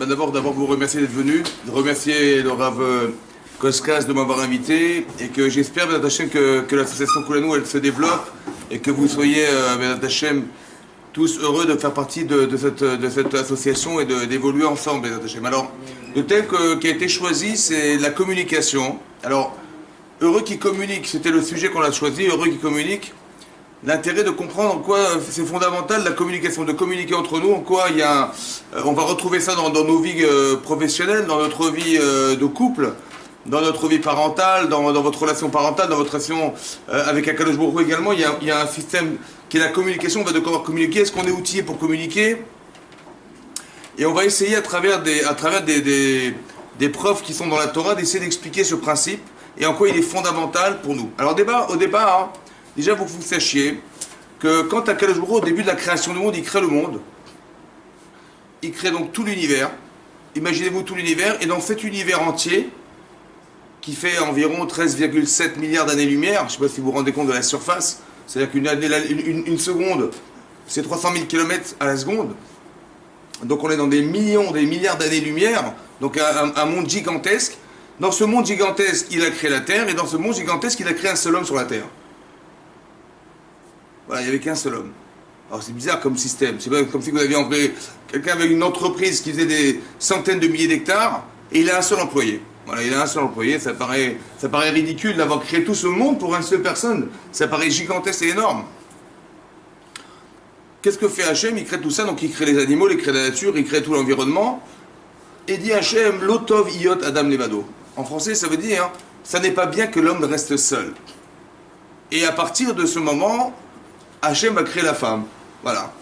D'abord vous remercier d'être venu, de remercier le Rav Koskas de m'avoir invité et que j'espère, Bézat Hachem, que l'association Kulanu elle se développe et que vous soyez, Bézat Hachem, tous heureux de faire partie de cette association et d'évoluer ensemble, Bézat Hachem. Alors, le thème qui a été choisi, c'est la communication. Alors, heureux qui communique, c'était le sujet qu'on a choisi, heureux qui communique. L'intérêt de comprendre en quoi c'est fondamental la communication, de communiquer entre nous, en quoi il y a on va retrouver ça dans nos vies professionnelles, dans notre vie de couple, dans notre vie parentale, dans votre relation parentale, dans votre relation avec Akadosh Baruch Hu également. Il y a un système qui est la communication, on va devoir communiquer, est-ce qu'on est outillé pour communiquer? Et on va essayer à travers des preuves qui sont dans la Torah, d'essayer d'expliquer ce principe et en quoi il est fondamental pour nous. Alors au départ, hein, déjà, vous sachiez que quand Akadosh Baruch Hu, au début de la création du monde, il crée le monde. Il crée donc tout l'univers. Imaginez-vous tout l'univers. Et dans cet univers entier, qui fait environ 13,7 milliards d'années-lumière, je ne sais pas si vous vous rendez compte de la surface, c'est-à-dire qu'une seconde, c'est 300 000 km à la seconde. Donc on est dans des millions, des milliards d'années-lumière, donc un monde gigantesque. Dans ce monde gigantesque, il a créé la Terre, et dans ce monde gigantesque, il a créé un seul homme sur la Terre. Voilà, il n'y avait qu'un seul homme. Alors c'est bizarre comme système. C'est pas comme si vous aviez employé quelqu'un avec une entreprise qui faisait des centaines de milliers d'hectares et il a un seul employé. Voilà, il a un seul employé. Ça paraît ridicule d'avoir créé tout ce monde pour une seule personne. Ça paraît gigantesque et énorme. Qu'est-ce que fait Hachem? Il crée tout ça, donc il crée les animaux, il crée la nature, il crée tout l'environnement. Et dit Hachem, Lotov Iyot Adam Levado. En français, ça veut dire, ça n'est pas bien que l'homme reste seul. Et à partir de ce moment, Hachem va créer la femme. Voilà.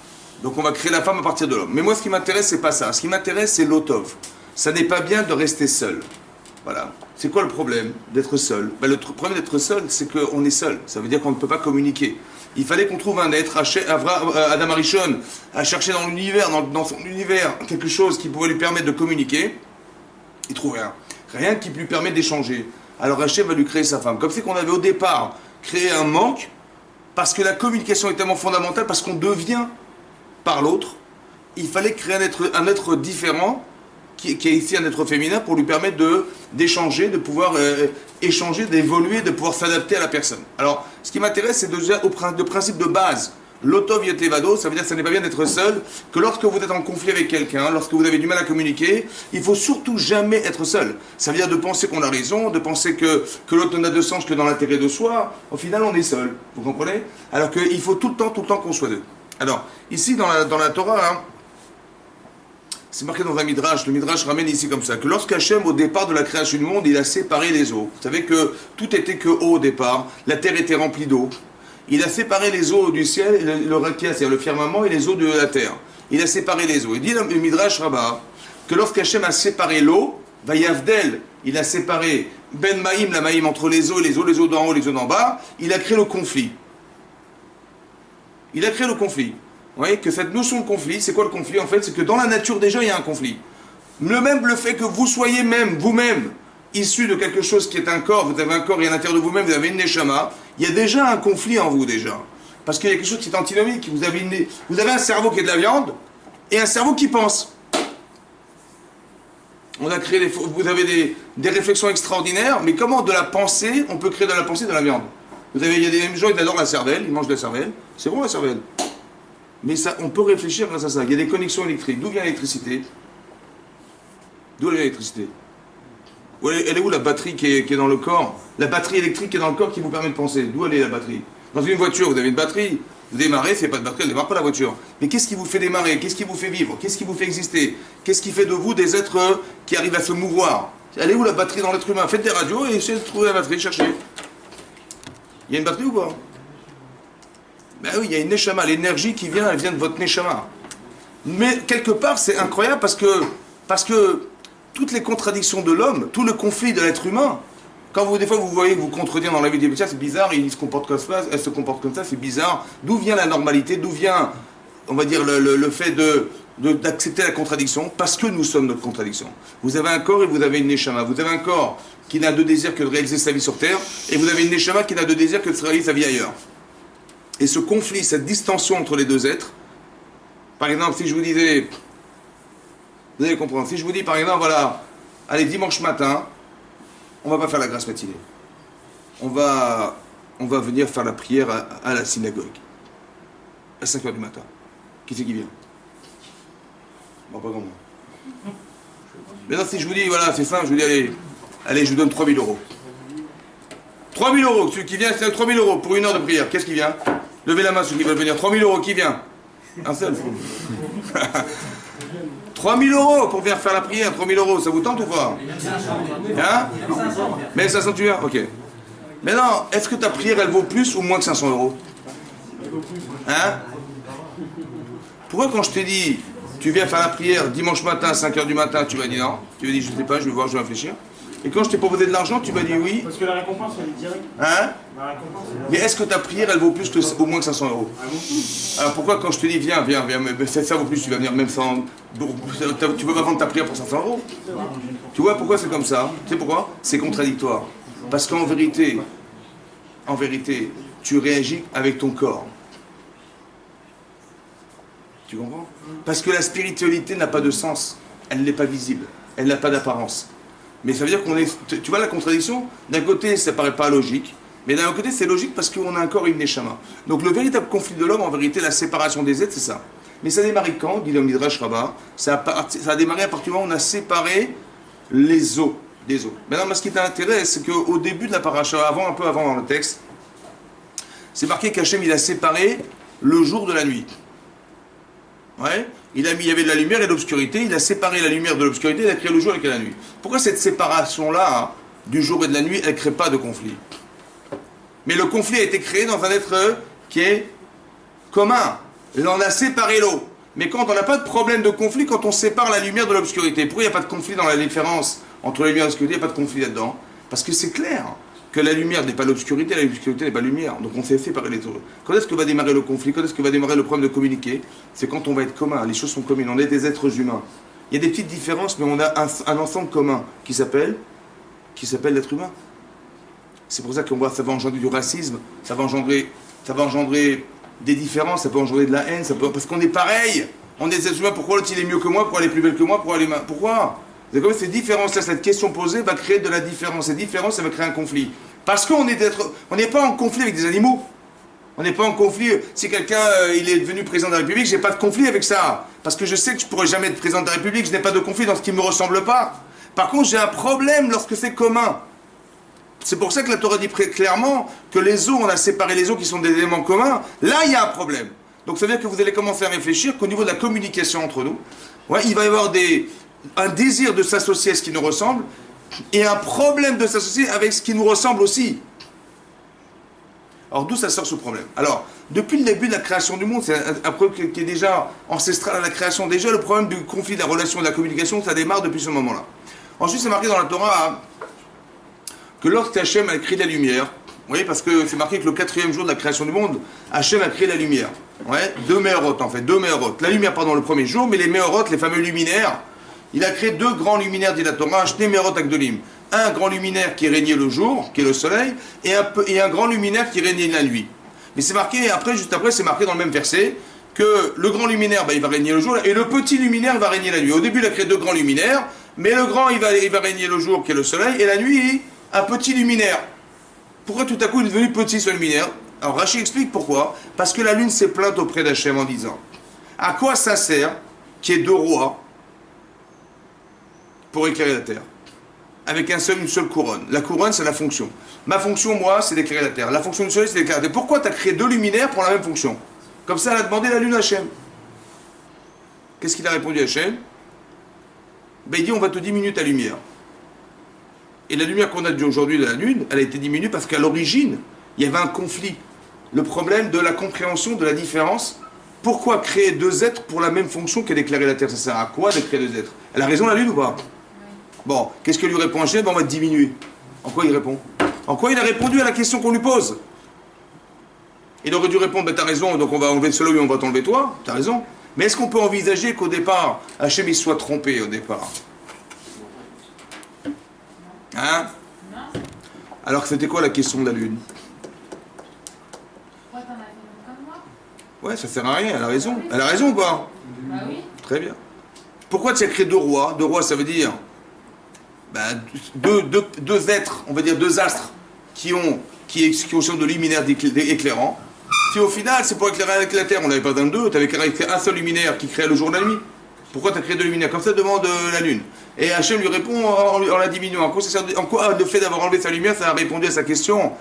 Donc on va créer la femme à partir de l'homme. Mais moi, ce qui m'intéresse, c'est pas ça. Ce qui m'intéresse, c'est l'otov. Ça n'est pas bien de rester seul. Voilà. C'est quoi le problème d'être seul? Le problème d'être seul, c'est qu'on est seul. Ça veut dire qu'on ne peut pas communiquer. Il fallait qu'on trouve un être. Adam Arishon a cherché dans l'univers, dans son univers, quelque chose qui pouvait lui permettre de communiquer. Il trouve rien. Rien qui lui permet d'échanger. Alors Hachem va lui créer sa femme. Comme c'est qu'on avait au départ créé un manque, parce que la communication est tellement fondamentale, parce qu'on devient par l'autre, il fallait créer un être différent, qui est ici un être féminin, pour lui permettre d'échanger, de pouvoir échanger, d'évoluer, de pouvoir s'adapter à la personne. Alors, ce qui m'intéresse, c'est le principe de base. L'otov yotevado, ça veut dire que ça n'est pas bien d'être seul, que lorsque vous êtes en conflit avec quelqu'un, lorsque vous avez du mal à communiquer, il faut surtout jamais être seul. Ça veut dire de penser qu'on a raison, de penser que l'autre n'a de sens que dans l'intérêt de soi. Au final, on est seul. Vous comprenez? Alors qu'il faut tout le temps qu'on soit deux. Alors, ici, dans la Torah, hein, c'est marqué dans un midrash, le midrash ramène ici comme ça, que lorsqu'Hachem, au départ de la création du monde, il a séparé les eaux. Vous savez que tout était que eau au départ, la terre était remplie d'eau. Il a séparé les eaux du ciel, le rakia, c'est-à-dire le firmament, et les eaux de la terre. Il a séparé les eaux. Il dit le midrash Rabbah que lorsqu'Hachem a séparé l'eau, Vayavdel, il a séparé Ben Maïm, la Maïm entre les eaux d'en haut, les eaux d'en bas, il a créé le conflit. Il a créé le conflit. Vous voyez que cette notion de conflit, c'est quoi le conflit? En fait, c'est que dans la nature déjà, il y a un conflit. Le fait que vous soyez vous-même, issu de quelque chose qui est un corps, vous avez un corps et à l'intérieur de vous-même, vous avez une neshama, il y a déjà un conflit en vous déjà. Parce qu'il y a quelque chose qui est antinomique. Vous avez un cerveau qui est de la viande et un cerveau qui pense. On a créé vous avez des réflexions extraordinaires, mais comment de la pensée, on peut créer de la pensée de la viande? Il y a des gens qui adorent la cervelle, ils mangent de la cervelle, c'est bon la cervelle. Mais ça, on peut réfléchir grâce à ça. Il y a des connexions électriques. D'où vient l'électricité? D'où vient l'électricité? Elle est où la batterie qui est dans le corps? La batterie électrique qui est dans le corps qui vous permet de penser. D'où elle est la batterie? Dans une voiture, vous avez une batterie. Vous démarrez, c'est pas de batterie, elle ne démarre pas la voiture. Mais qu'est-ce qui vous fait démarrer? Qu'est-ce qui vous fait vivre? Qu'est-ce qui vous fait exister? Qu'est-ce qui fait de vous des êtres qui arrivent à se mouvoir? Elle est où la batterie dans l'être humain? Faites des radios et essayez de trouver la batterie, cherchez. Il y a une batterie ou pas? Ben oui, il y a une neshama, l'énergie qui vient, elle vient de votre neshama. Mais quelque part, c'est incroyable parce que toutes les contradictions de l'homme, tout le conflit de l'être humain, quand des fois vous voyez que vous contredire dans la vie des petits, c'est bizarre, il se comporte comme ça, elle se comporte comme ça, c'est bizarre. D'où vient la normalité? D'où vient, on va dire, le fait d'accepter la contradiction? Parce que nous sommes notre contradiction. Vous avez un corps et vous avez une neshama. Vous avez un corps qui n'a de désir que de réaliser sa vie sur terre, et vous avez une neshama qui n'a de désir que de réaliser sa vie ailleurs. Et ce conflit, cette distension entre les deux êtres, par exemple, si je vous disais, Vous allez comprendre. Si je vous dis par exemple, voilà, allez, dimanche matin, on va pas faire la grasse matinée. On va venir faire la prière à la synagogue. À 5 h du matin. Qui c'est qui vient? Bon, pas grand monde. Maintenant, si je vous dis, voilà, c'est simple, je vous dis, allez, je vous donne 3 000 euros. 3 000 euros, celui qui vient, c'est 3 000 euros pour une heure de prière. Qu'est-ce qui vient? Levez la main, ceux qui veulent venir. 3 000 euros, qui vient? Un seul. 3 000 euros pour venir faire la prière. 3 000 euros, ça vous tente ou pas? Hein? Mais 500, tu viens? Ok. Maintenant, est-ce que ta prière, elle vaut plus ou moins que 500 euros? Hein? Pourquoi quand je t'ai dit, tu viens faire la prière dimanche matin à 5 h du matin, tu m'as dit non? Tu m'as dit, je sais pas, je vais voir, je vais réfléchir. Et quand je t'ai proposé de l'argent, tu m'as dit oui. Parce que la récompense, elle est directe. Hein? La récompense, Mais est-ce que ta prière, elle vaut plus que au moins que 500 euros? Alors pourquoi quand je te dis viens, mais ça vaut plus, tu vas venir même sans... Tu peux pas vendre ta prière pour 500 euros? Tu vois pourquoi c'est comme ça? Tu sais pourquoi? C'est contradictoire. Parce qu'en vérité, tu réagis avec ton corps. Tu comprends? Parce que la spiritualité n'a pas de sens. Elle n'est pas visible. Elle n'a pas d'apparence. Mais ça veut dire qu'on est... Tu vois la contradiction? D'un côté, ça paraît pas logique. Mais d'un autre côté, c'est logique parce qu'on a un corps et une neshama. Donc le véritable conflit de l'homme, en vérité, la séparation des êtres, c'est ça. Mais ça a démarré quand? Dit le Midrash Rabbah. Ça a démarré à partir du moment où on a séparé les os des os. Maintenant, ce qui t'intéresse, c'est qu'au début de la paracha, un peu avant dans le texte, c'est marqué qu'Hachem, il a séparé le jour de la nuit. Ouais. Il y avait de la lumière et de l'obscurité, il a séparé la lumière de l'obscurité, il a créé le jour et la nuit. Pourquoi cette séparation-là, du jour et de la nuit, elle ne crée pas de conflit? Mais le conflit a été créé dans un être qui est commun. Là, on a séparé l'eau. Mais quand on n'a pas de problème de conflit, quand on sépare la lumière de l'obscurité, pourquoi il n'y a pas de conflit dans la différence entre la lumière et l'obscurité? Il n'y a pas de conflit là-dedans. Parce que c'est clair que la lumière n'est pas l'obscurité, l'obscurité n'est pas la lumière. Donc on sait séparer les deux. Quand est-ce que va démarrer le conflit? Quand est-ce que va démarrer le problème de communiquer? C'est quand on va être commun. Les choses sont communes. On est des êtres humains. Il y a des petites différences, mais on a un ensemble commun qui s'appelle l'être humain. C'est pour ça qu'on voit ça va engendrer du racisme, ça va engendrer des différences, ça peut engendrer de la haine, parce qu'on est pareil. On est des êtres humains. Pourquoi l'autre il est mieux que moi? Pourquoi elle est plus belle que moi? Pourquoi? Ces différences-là, cette question posée va créer de la différence. Cette différence, ça va créer un conflit. Parce qu'on n'est pas en conflit avec des animaux. On n'est pas en conflit. Si quelqu'un il est devenu président de la République, je n'ai pas de conflit avec ça. Parce que je sais que je ne pourrai jamais être président de la République, je n'ai pas de conflit dans ce qui ne me ressemble pas. Par contre, j'ai un problème lorsque c'est commun. C'est pour ça que la Torah dit clairement que les os, on a séparé les os qui sont des éléments communs. Là, il y a un problème. Donc ça veut dire que vous allez commencer à réfléchir qu'au niveau de la communication entre nous, ouais, il va y avoir un désir de s'associer à ce qui nous ressemble et un problème de s'associer avec ce qui nous ressemble aussi. Alors d'où ça sort ce problème? Alors, depuis le début de la création du monde, c'est un problème qui est déjà ancestral à la création. Déjà, le problème du conflit, de la relation, de la communication, ça démarre depuis ce moment-là. Ensuite, c'est marqué dans la Torah que lorsque Hachem a créé la lumière, vous voyez, parce que c'est marqué que le 4e jour de la création du monde, Hachem a créé la lumière. Ouais, deux méhorot en fait, deux méhorot. La lumière, pardon, le premier jour, mais les méhorot, les fameux luminaires, il a créé deux grands luminaires, dit la Torah, Shne méhorot agdolim. Un grand luminaire qui régnait le jour, qui est le soleil, et un grand luminaire qui régnait la nuit. Mais c'est marqué, juste après, c'est marqué dans le même verset, que le grand luminaire, il va régner le jour, et le petit luminaire va régner la nuit. Au début, il a créé deux grands luminaires, mais le grand, il va régner le jour, qui est le soleil, et la nuit, un petit luminaire. Pourquoi tout à coup il est devenu petit ce luminaire? Alors Rachid explique pourquoi. Parce que la lune s'est plainte auprès d'Hachem en disant: à quoi ça sert qu'il y ait deux rois pour éclairer la terre avec une seule couronne? La couronne, c'est la fonction. Ma fonction, moi, c'est d'éclairer la terre. La fonction du soleil, c'est d'éclairer la terre. Pourquoi tu as créé deux luminaires pour la même fonction? Comme ça, elle a demandé la lune à Hachem. Qu'est-ce qu'il a répondu à Hachem? Ben, il dit: on va te diminuer ta lumière. Et la lumière qu'on a aujourd'hui de la lune, elle a été diminuée parce qu'à l'origine, il y avait un conflit. Le problème de la compréhension de la différence. Pourquoi créer deux êtres pour la même fonction qu'est d'éclairer la terre? Ça sert à quoi de créer deux êtres? Elle a raison la lune ou pas? Bon, qu'est-ce que lui répond Hachem? Ben, on va te diminuer. En quoi il répond? En quoi il a répondu à la question qu'on lui pose? Il aurait dû répondre: ben, t'as raison, donc on va enlever celui et on va t'enlever toi. T'as raison. Mais est-ce qu'on peut envisager qu'au départ, Hachem il soit trompé au départ? Hein? Alors c'était quoi la question de la lune? Pourquoi t'en as fait une comme moi? Ouais, ça sert à rien, elle a raison. Elle a raison ou pas? Bah oui. Très bien. Pourquoi tu as créé deux rois? Deux rois, ça veut dire ben, deux êtres, on va dire deux astres, qui ont de luminaires éclairants. Si au final, c'est pour éclairer avec la Terre, on n'avait pas besoin de deux, tu avais créé un seul luminaire qui créait le jour et la nuit. Pourquoi tu as créé deux luminaires? Comme ça demande la Lune. Et Hachem lui répond en la diminuant. En quoi le fait d'avoir enlevé sa lumière, ça a répondu à sa question?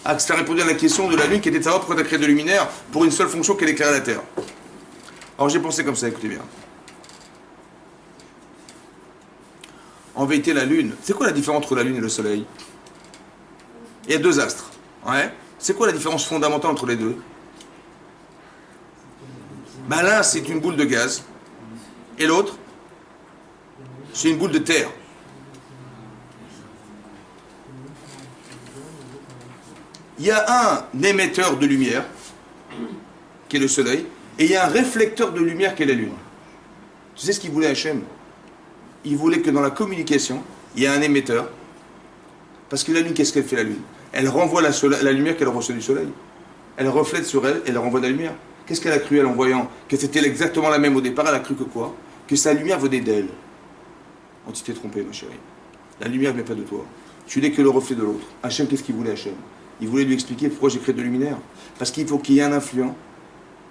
Ça a répondu à la question de la Lune qui était de savoir pourquoi tu as créé deux luminaires pour une seule fonction qu'elle éclairait la Terre. Alors j'ai pensé comme ça, écoutez bien. En vérité, la Lune, c'est quoi la différence entre la Lune et le Soleil? Il y a deux astres. Ouais. C'est quoi la différence fondamentale entre les deux? Ben l'un, c'est une boule de gaz. Et l'autre, c'est une boule de terre. Il y a un émetteur de lumière, qui est le Soleil, et il y a un réflecteur de lumière, qui est la Lune. Tu sais ce qu'il voulait Hachem? Il voulait que dans la communication, il y ait un émetteur. Parce que la Lune, qu'est-ce qu'elle fait la Lune? Elle renvoie la lumière qu'elle reçoit du Soleil. Elle reflète sur elle, elle renvoie de la lumière. Qu'est-ce qu'elle a cru, elle, en voyant que c'était exactement la même au départ? Elle a cru que quoi? Que sa lumière venait d'elle. Oh, tu t'es trompé, ma chérie. La lumière ne vient pas de toi. Tu n'es que le reflet de l'autre. Hachem, qu'est-ce qu'il voulait, Hachem? Il voulait lui expliquer pourquoi j'ai créé deux luminaires. Parce qu'il faut qu'il y ait un influent,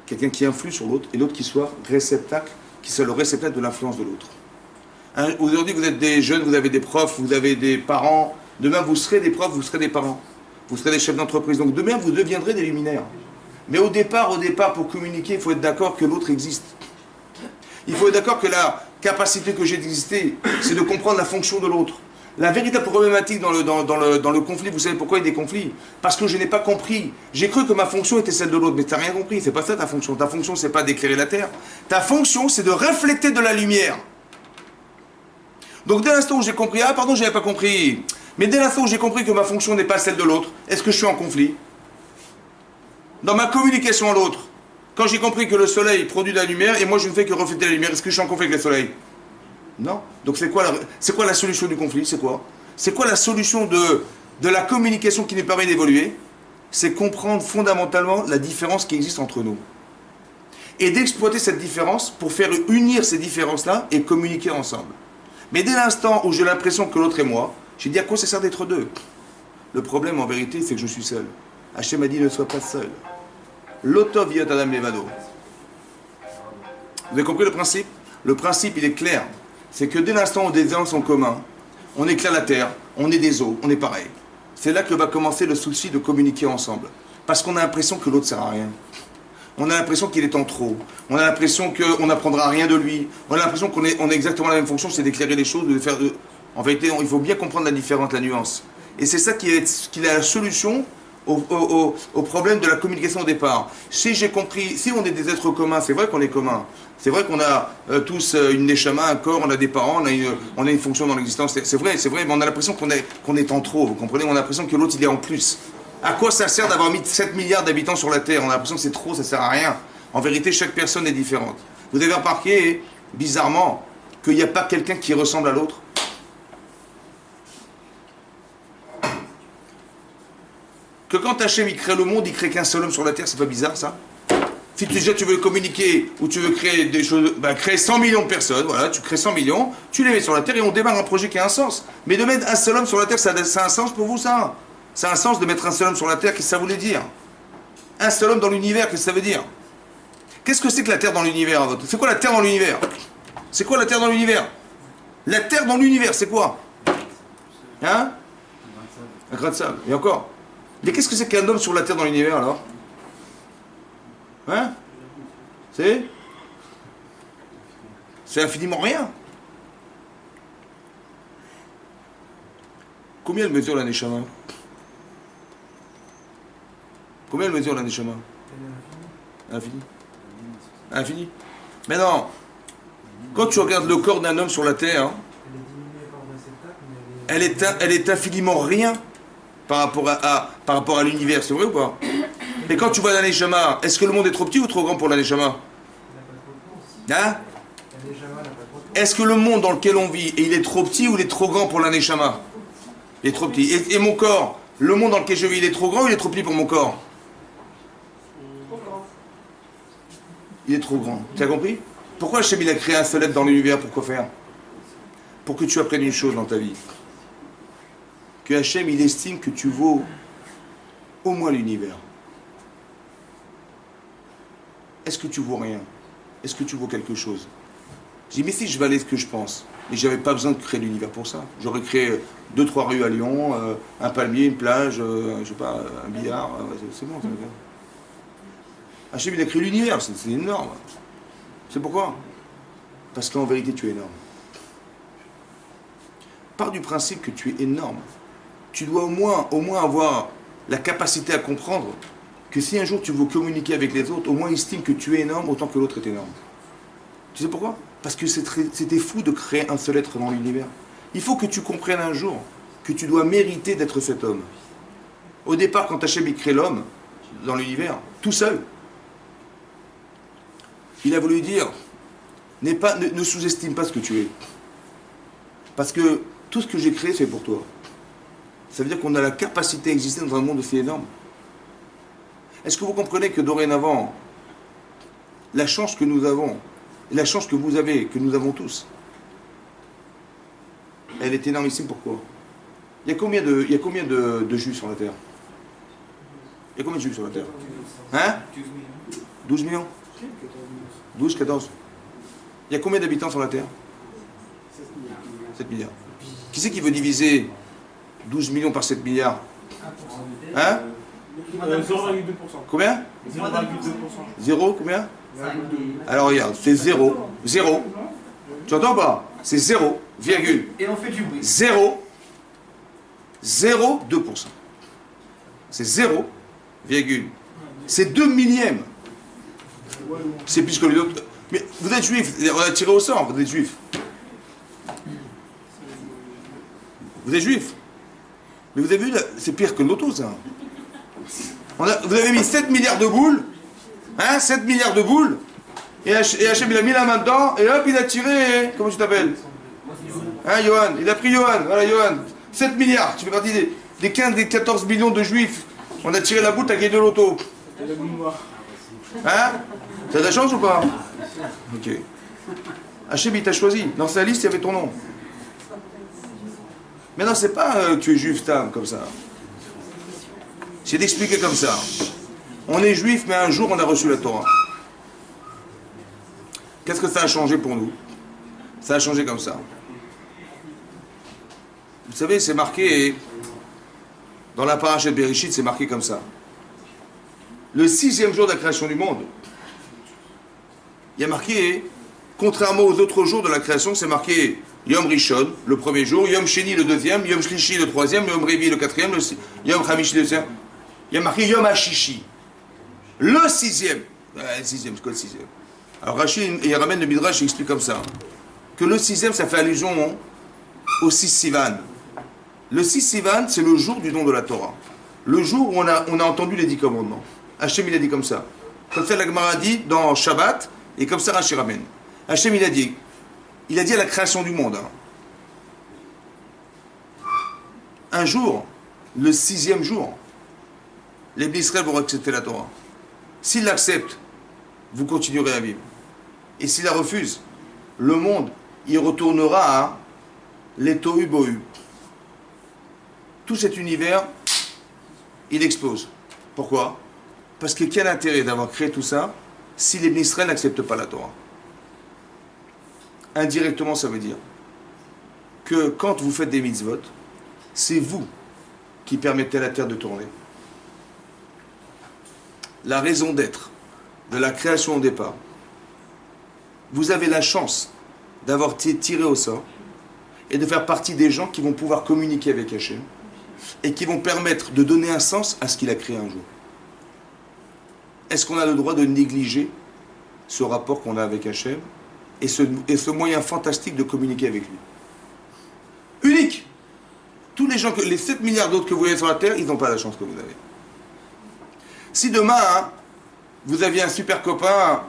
quelqu'un qui influe sur l'autre, et l'autre qui soit réceptacle, qui soit le réceptacle de l'influence de l'autre. Aujourd'hui, vous êtes des jeunes, vous avez des profs, vous avez des parents. Demain, vous serez des profs, vous serez des parents. Vous serez des chefs d'entreprise. Donc demain, vous deviendrez des luminaires. Mais au départ, pour communiquer, il faut être d'accord que l'autre existe. Il faut être d'accord que la capacité que j'ai d'exister, c'est de comprendre la fonction de l'autre. La véritable problématique dans le conflit, vous savez pourquoi il y a des conflits? Parce que je n'ai pas compris. J'ai cru que ma fonction était celle de l'autre, mais tu n'as rien compris. C'est pas ça ta fonction. Ta fonction, c'est pas d'éclairer la terre. Ta fonction, c'est de refléter de la lumière. Donc dès l'instant où j'ai compris, ah pardon, je n'avais pas compris. Mais dès l'instant où j'ai compris que ma fonction n'est pas celle de l'autre, est-ce que je suis en conflit? Dans ma communication à l'autre, quand j'ai compris que le soleil produit de la lumière et moi je ne fais que refléter la lumière, est-ce que je suis en conflit avec le soleil? Non. Donc c'est quoi la solution du conflit? C'est quoi? C'est quoi la solution de la communication qui nous permet d'évoluer? C'est comprendre fondamentalement la différence qui existe entre nous. Et d'exploiter cette différence pour faire unir ces différences-là et communiquer ensemble. Mais dès l'instant où j'ai l'impression que l'autre est moi, j'ai dit à quoi ça sert d'être deux? Le problème en vérité, c'est que je suis seul. Hachem a dit ne sois pas seul. L'otov yot adam levado. Vous avez compris le principe? Le principe, il est clair. C'est que dès l'instant où des uns sont communs, on éclaire la terre, on est des eaux, on est pareil. C'est là que va commencer le souci de communiquer ensemble. Parce qu'on a l'impression que l'autre ne sert à rien. On a l'impression qu'il est en trop. On a l'impression qu'on n'apprendra rien de lui. On a l'impression qu'on a exactement la même fonction, c'est d'éclairer les choses, de faire de... En vérité, il faut bien comprendre la différence, la nuance. Et c'est ça qui est la solution au problème de la communication au départ. Si j'ai compris, si on est des êtres communs, c'est vrai qu'on est communs. C'est vrai qu'on a tous une neshama, un corps, on a des parents, on a une fonction dans l'existence. C'est vrai, mais on a l'impression qu'on est en trop, vous comprenez? On a l'impression que l'autre, il est en plus. À quoi ça sert d'avoir mis 7 milliards d'habitants sur la Terre? On a l'impression que c'est trop, ça sert à rien. En vérité, chaque personne est différente. Vous avez remarqué, bizarrement, qu'il n'y a pas quelqu'un qui ressemble à l'autre? Que quand Hachem il crée le monde, il crée qu'un seul homme sur la terre, c'est pas bizarre ça? Si tu veux communiquer ou tu veux créer des choses, créer 100 millions de personnes, voilà, tu crées 100 millions, tu les mets sur la terre et on démarre un projet qui a un sens. Mais de mettre un seul homme sur la terre, ça a un sens pour vous ça? Ça a un sens de mettre un seul homme sur la terre, qu'est-ce que ça voulait dire? Un seul homme dans l'univers, qu'est-ce que ça veut dire? Qu'est-ce que c'est que la terre dans l'univers? C'est quoi la terre dans l'univers? C'est quoi la terre dans l'univers? La terre dans l'univers, c'est quoi? Hein? Un grain de sable. Et encore? Mais qu'est-ce que c'est qu'un homme sur la terre dans l'univers alors? Hein? C'est infiniment rien. Combien elle mesure la neshama? Combien elle mesure la neshama? Infini. Infini. Mais non. Quand tu regardes le corps d'un homme sur la terre, elle est infiniment rien par rapport à l'univers, c'est vrai ou pas? Mais quand tu vois la neshama, est-ce que le monde est trop petit ou trop grand pour la neshama? Hein? Est-ce que le monde dans lequel on vit, il est trop petit ou il est trop grand pour la neshama? Il est trop petit. Et mon corps, le monde dans lequel je vis, il est trop grand ou il est trop petit pour mon corps? Il est trop grand. Tu as compris? Pourquoi Hachem il a créé un seul être dans l'univers? Pourquoi faire? Pour que tu apprennes une chose dans ta vie. Que Hachem il estime que tu vaux au moins l'univers. Est-ce que tu vaux rien? Est-ce que tu vaux quelque chose? Je dis, mais si je valais ce que je pense, mais j'avais pas besoin de créer l'univers pour ça. J'aurais créé 2-3 rues à Lyon, un palmier, une plage, je sais pas, un billard, c'est bon, ça va bien. Hachem il a créé l'univers, c'est énorme. C'est pourquoi? Parce qu'en vérité tu es énorme. Pars du principe que tu es énorme. Tu dois au moins avoir la capacité à comprendre que si un jour tu veux communiquer avec les autres, au moins estime que tu es énorme autant que l'autre est énorme. Tu sais pourquoi? Parce que c'était fou de créer un seul être dans l'univers. Il faut que tu comprennes un jour que tu dois mériter d'être cet homme. Au départ, quand Hachem il crée l'homme dans l'univers, tout seul, il a voulu dire, ne sous-estime pas ce que tu es. Parce que tout ce que j'ai créé, c'est pour toi. Ça veut dire qu'on a la capacité à exister dans un monde aussi énorme. Est-ce que vous comprenez que dorénavant, la chance que nous avons, et la chance que vous avez, que nous avons tous, elle est énormissime. Pourquoi? Il y a combien de juifs sur la Terre? Il y a combien de juifs sur la Terre? Hein? 12 millions? 12, 14. Il y a combien d'habitants sur la Terre? 7 milliards. Qui c'est qui veut diviser 12 millions par 7 milliards? Hein? 0,2%. Combien? 0,2%. 0, combien? Alors regarde, c'est 0. 0. Tu entends pas? C'est 0, virgule. Et on fait du bruit. 0, 0,2%. C'est 0, virgule. C'est 2 millièmes. C'est plus que les autres. Mais vous êtes juif, on a tiré au sort, vous êtes juif. Vous êtes juif. Mais vous avez vu, c'est pire que l'auto, ça. Vous avez mis 7 milliards de boules, hein, 7 milliards de boules, et Hachem il a mis la main dedans, et hop, il a tiré, comment tu t'appelles? Hein, Johan, il a pris Johan, voilà Johan. 7 milliards, tu fais partie des 15, des 14 millions de juifs. On a tiré la boule, t'as gagné de l'auto. Hein? T'as de la chance ou pas? Ok. Hachem il t'a choisi, dans sa liste il y avait ton nom. Mais non, c'est pas que tu es juif, comme ça. C'est d'expliquer comme ça. On est juif, mais un jour on a reçu la Torah. Qu'est-ce que ça a changé pour nous? Ça a changé comme ça. Vous savez, c'est marqué, dans la paracha de Bereshit, c'est marqué comme ça. Le 6e jour de la création du monde, il y a marqué, contrairement aux autres jours de la création, c'est marqué Yom Rishon, le premier jour, Yom Sheni, le deuxième, Yom Shlishi, le troisième, Yom Revi, le quatrième, Yom Hamishi, le cinquième. Il y a marqué Yom Hashishi. Le 6e. Le 6e, c'est quoi le 6e? Alors Rachid et ramène le Midrash, il explique comme ça. Que le 6e, ça fait allusion au 6 Sivan. Le 6 Sivan, c'est le jour du don de la Torah. Le jour où on a entendu les 10 commandements. Hachem, il a dit comme ça. Comme ça, la Gemara dit dans Shabbat, et comme ça, Rachid ramène. Hachem, il a dit à la création du monde. Un jour, le 6e jour, les Israël vont accepter la Torah. S'ils l'acceptent, vous continuerez à vivre. Et s'ils la refusent, le monde, il retournera à l'étohu bohu. Tout cet univers, il explose. Pourquoi? Parce que quel intérêt d'avoir créé tout ça si les Israël n'acceptent pas la Torah? Indirectement, ça veut dire que quand vous faites des mitzvot, c'est vous qui permettez à la terre de tourner. La raison d'être de la création au départ, vous avez la chance d'avoir été tiré au sort et de faire partie des gens qui vont pouvoir communiquer avec Hachem et qui vont permettre de donner un sens à ce qu'il a créé un jour. Est-ce qu'on a le droit de négliger ce rapport qu'on a avec Hachem et ce moyen fantastique de communiquer avec lui? Unique! Tous les gens, les 7 milliards d'autres que vous voyez sur la Terre, ils n'ont pas la chance que vous avez. Si demain, vous aviez un super copain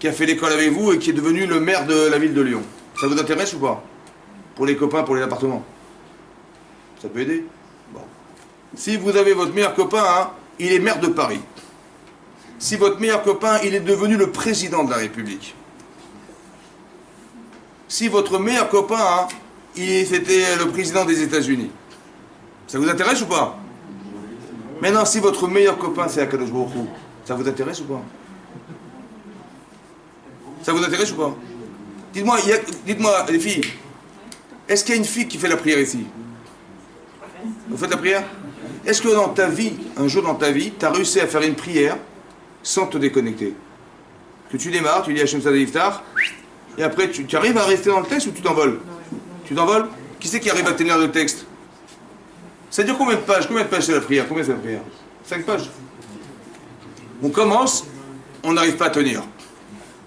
qui a fait l'école avec vous et qui est devenu le maire de la ville de Lyon, ça vous intéresse ou pas? Pour les copains, pour les appartements? Ça peut aider? Bon. Si vous avez votre meilleur copain, il est maire de Paris. Si votre meilleur copain, il est devenu le président de la République. si votre meilleur copain, hein, c'était le président des États-Unis. Ça vous intéresse ou pas? Maintenant, si votre meilleur copain, c'est Akadosh Baruch Hu, ça vous intéresse ou pas? Ça vous intéresse ou pas? Dites-moi, les filles, est-ce qu'il y a une fille qui fait la prière ici? Vous faites la prière? Est-ce que dans ta vie, un jour dans ta vie, tu as réussi à faire une prière sans te déconnecter? Que tu démarres, tu dis Hashem Sadeh Iftar, et après tu arrives à rester dans le texte ou tu t'envoles? Tu t'envoles? Qui c'est qui arrive à tenir le texte? Ça dure combien de pages? Combien de pages c'est la prière? Combien c'est la prière? 5 pages. On commence, on n'arrive pas à tenir.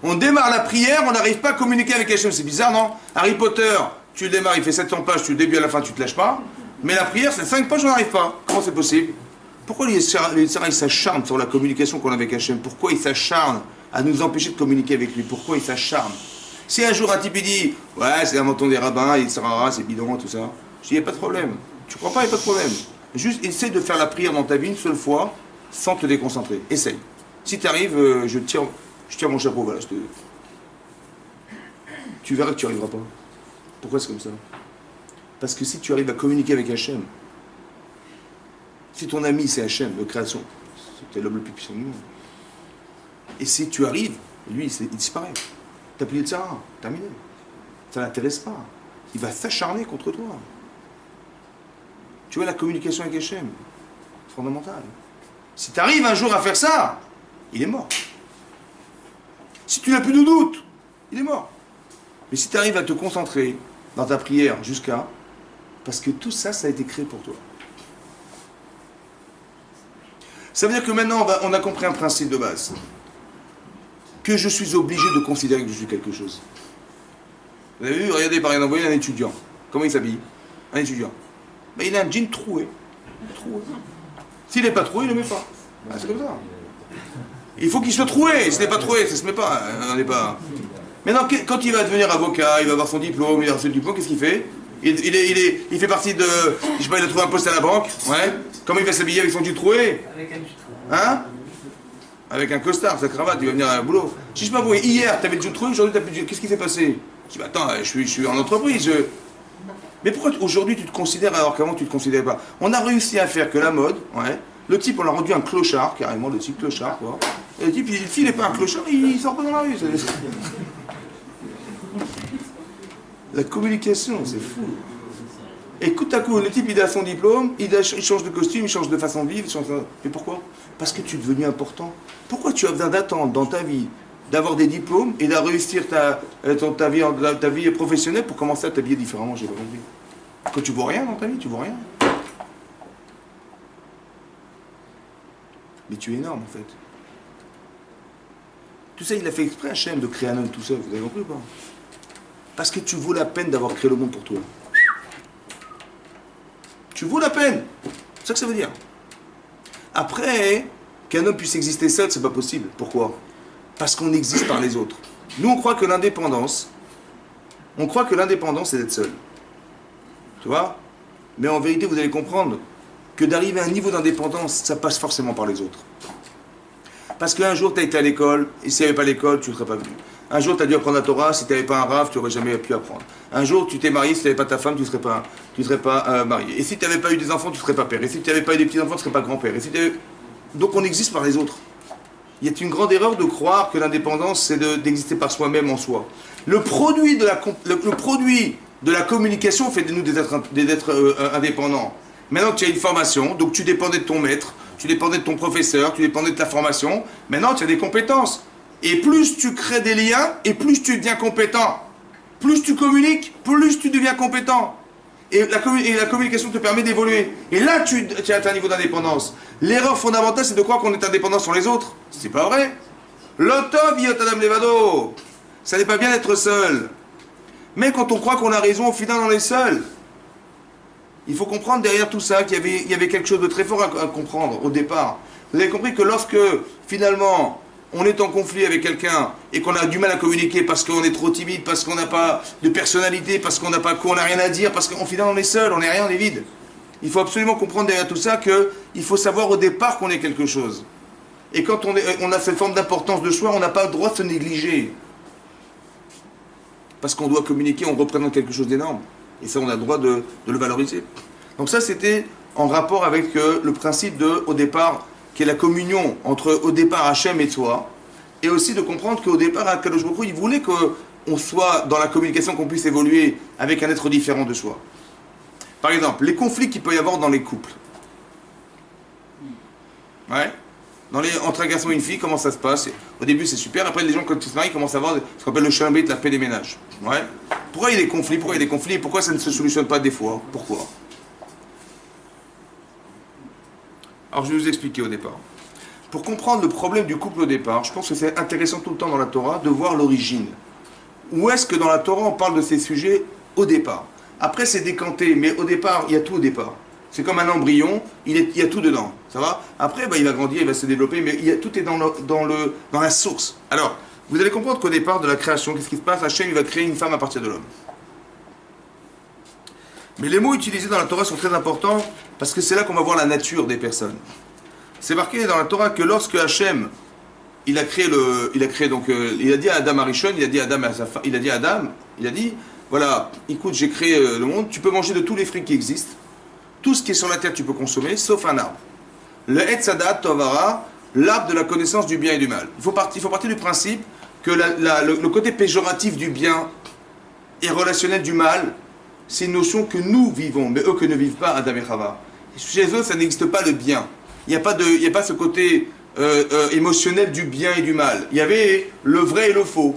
On démarre la prière, on n'arrive pas à communiquer avec Hashem. C'est bizarre, non? Harry Potter, tu le démarres, il fait 700 pages, tu le début à la fin, tu te lâches pas. Mais la prière, c'est 5 pages, on n'arrive pas. Comment c'est possible? Pourquoi les Sarah, ils s'acharnent sur la communication qu'on a avec Hashem? Pourquoi ils s'acharnent à nous empêcher de communiquer avec lui? Pourquoi ils s'acharnent? Si un jour un type il dit ouais, c'est l'invention des rabbins, il sera c'est bidon, tout ça, je dis il n'y a pas de problème. Tu crois pas, il n'y a pas de problème. Juste essaie de faire la prière dans ta vie une seule fois sans te déconcentrer. Essaye. Si tu arrives, je tire mon chapeau, voilà. Tu verras que tu n'y arriveras pas. Pourquoi c'est comme ça? Parce que si tu arrives à communiquer avec Hachem, si ton ami c'est Hachem, le création, c'est l'homme le plus puissant du monde. Et si tu arrives, lui il disparaît. T'as plié de Sarah, terminé. Ça ne l'intéresse pas. Il va s'acharner contre toi. Tu vois, la communication avec Hachem, c'est fondamental. Si tu arrives un jour à faire ça, il est mort. Si tu n'as plus de doute, il est mort. Mais si tu arrives à te concentrer dans ta prière jusqu'à... Parce que tout ça, ça a été créé pour toi. Ça veut dire que maintenant, on a compris un principe de base. Que je suis obligé de considérer que je suis quelque chose. Vous avez vu, regardez, par exemple, un étudiant. Comment il s'habille? Un étudiant. Ben, il a un jean troué. S'il n'est pas troué, il ne le met pas. Ben, c'est comme ça. Il faut qu'il soit troué. S'il n'est pas troué, ça ne se met pas. On n'est pas... Maintenant, quand il va devenir avocat, il va avoir son diplôme, il a reçu le diplôme, qu'est-ce qu'il fait? Il fait partie de... Je sais pas, il a trouvé un poste à la banque. Ouais. Comment il va s'habiller avec son jean troué? Avec un jean troué. Hein? Avec un costard, sa cravate, il va venir à boulot. Si je sais pas, vous, hier, tu avais le jean troué, aujourd'hui, tu n'as plus de jean. Qu'est-ce qui s'est passé? Je dis, bah, attends, je suis en entreprise. Mais pourquoi aujourd'hui tu te considères alors qu'avant tu ne te considérais pas? On a réussi à faire que la mode, ouais, le type, on l'a rendu un clochard, carrément, le type clochard, quoi. Et le type, s'il n'est pas un clochard, il sort pas dans la rue. La communication, c'est fou. Et coup à coup, le type, il a son diplôme, il change de costume, il change de façon de vivre. Mais pourquoi? Parce que tu es devenu important. Pourquoi tu as besoin d'attendre dans ta vie d'avoir des diplômes et de réussir ta vie professionnelle pour commencer à t'habiller différemment? J'ai pas compris. Quand tu vois rien dans ta vie, tu vois rien. Mais tu es énorme en fait. Tout ça, il a fait exprès Hachem de créer un homme tout seul, vous avez compris ou pas? Parce que tu vaux la peine d'avoir créé le monde pour toi. Tu vaux la peine. C'est ça que ça veut dire. Après, qu'un homme puisse exister seul, c'est pas possible. Pourquoi? Parce qu'on existe par les autres. Nous, on croit que l'indépendance, c'est d'être seul. Tu vois? Mais en vérité, vous allez comprendre que d'arriver à un niveau d'indépendance, ça passe forcément par les autres. Parce qu'un jour, tu as été à l'école, et s'il n'y avait pas l'école, tu ne serais pas venu. Un jour, tu as dû apprendre la Torah, si tu n'avais pas un rav, tu n'aurais jamais pu apprendre. Un jour, tu t'es marié, si tu n'avais pas ta femme, tu ne serais pas marié. Et si tu n'avais pas eu des enfants, tu ne serais pas père. Et si tu n'avais pas eu des petits-enfants, tu ne serais pas grand-père. Donc on existe par les autres. Il y a une grande erreur de croire que l'indépendance, c'est d'exister par soi-même en soi. Le produit de la communication fait de nous des êtres indépendants. Maintenant que tu as une formation, donc tu dépendais de ton maître, tu dépendais de ton professeur, tu dépendais de ta formation, maintenant tu as des compétences. Et plus tu crées des liens, et plus tu deviens compétent. Plus tu communiques, plus tu deviens compétent. Et la communication te permet d'évoluer. Et là, tu atteins un niveau d'indépendance. L'erreur fondamentale, c'est de croire qu'on est indépendant sur les autres. C'est pas vrai. L'otov yot adam levado. Ça n'est pas bien d'être seul. Mais quand on croit qu'on a raison, au final, on est seul. Il faut comprendre derrière tout ça qu'il y avait quelque chose de très fort à comprendre au départ. Vous avez compris que lorsque, finalement, on est en conflit avec quelqu'un et qu'on a du mal à communiquer parce qu'on est trop timide, parce qu'on n'a pas de personnalité, parce qu'on n'a rien à dire, parce qu'au final on est seul, on n'est rien, on est vide. Il faut absolument comprendre derrière tout ça qu'il faut savoir au départ qu'on est quelque chose. Et quand on a cette forme d'importance de soi, on n'a pas le droit de se négliger. parce qu'on doit communiquer, on représente quelque chose d'énorme. Et ça, on a le droit de le valoriser. Donc ça, c'était en rapport avec le principe de, au départ, qui est la communion entre, au départ, Hachem et toi, et aussi de comprendre qu'au départ, Akadosh Baruch Hu, il voulait qu'on soit dans la communication, qu'on puisse évoluer avec un être différent de soi. Par exemple, les conflits qu'il peut y avoir dans les couples. Ouais. Entre un garçon et une fille, comment ça se passe? Au début, c'est super. Après, les gens, quand ils se marient, commencent à avoir ce qu'on appelle le chambé de la paix des ménages. Ouais. Pourquoi il y a des conflits? Pourquoi il y a des conflits? Et pourquoi ça ne se solutionne pas des fois? Pourquoi? Alors, je vais vous expliquer au départ. Pour comprendre le problème du couple au départ, je pense que c'est intéressant tout le temps dans la Torah de voir l'origine. Où est-ce que dans la Torah, on parle de ces sujets au départ? Après, c'est décanté, mais au départ, il y a tout au départ. C'est comme un embryon, il y a tout dedans, ça va? Après, il va grandir, il va se développer, mais tout est dans la source. Alors, vous allez comprendre qu'au départ de la création, qu'est-ce qui se passe? Hachem, il va créer une femme à partir de l'homme. Mais les mots utilisés dans la Torah sont très importants, parce que c'est là qu'on va voir la nature des personnes. C'est marqué dans la Torah que lorsque Hachem, il a dit à Adam Arishon, il a dit à Adam, voilà, écoute, j'ai créé le monde, tu peux manger de tous les fruits qui existent, tout ce qui est sur la terre tu peux consommer, sauf un arbre. Le Etz Hadat Tovara, l'arbre de la connaissance du bien et du mal. Il faut partir du principe que le côté péjoratif du bien et relationnel du mal, c'est une notion que nous vivons, mais eux que ne vivent pas Adam et Chava. Chez eux, ça n'existe pas le bien. Il n'y a pas ce côté émotionnel du bien et du mal. Il y avait le vrai et le faux.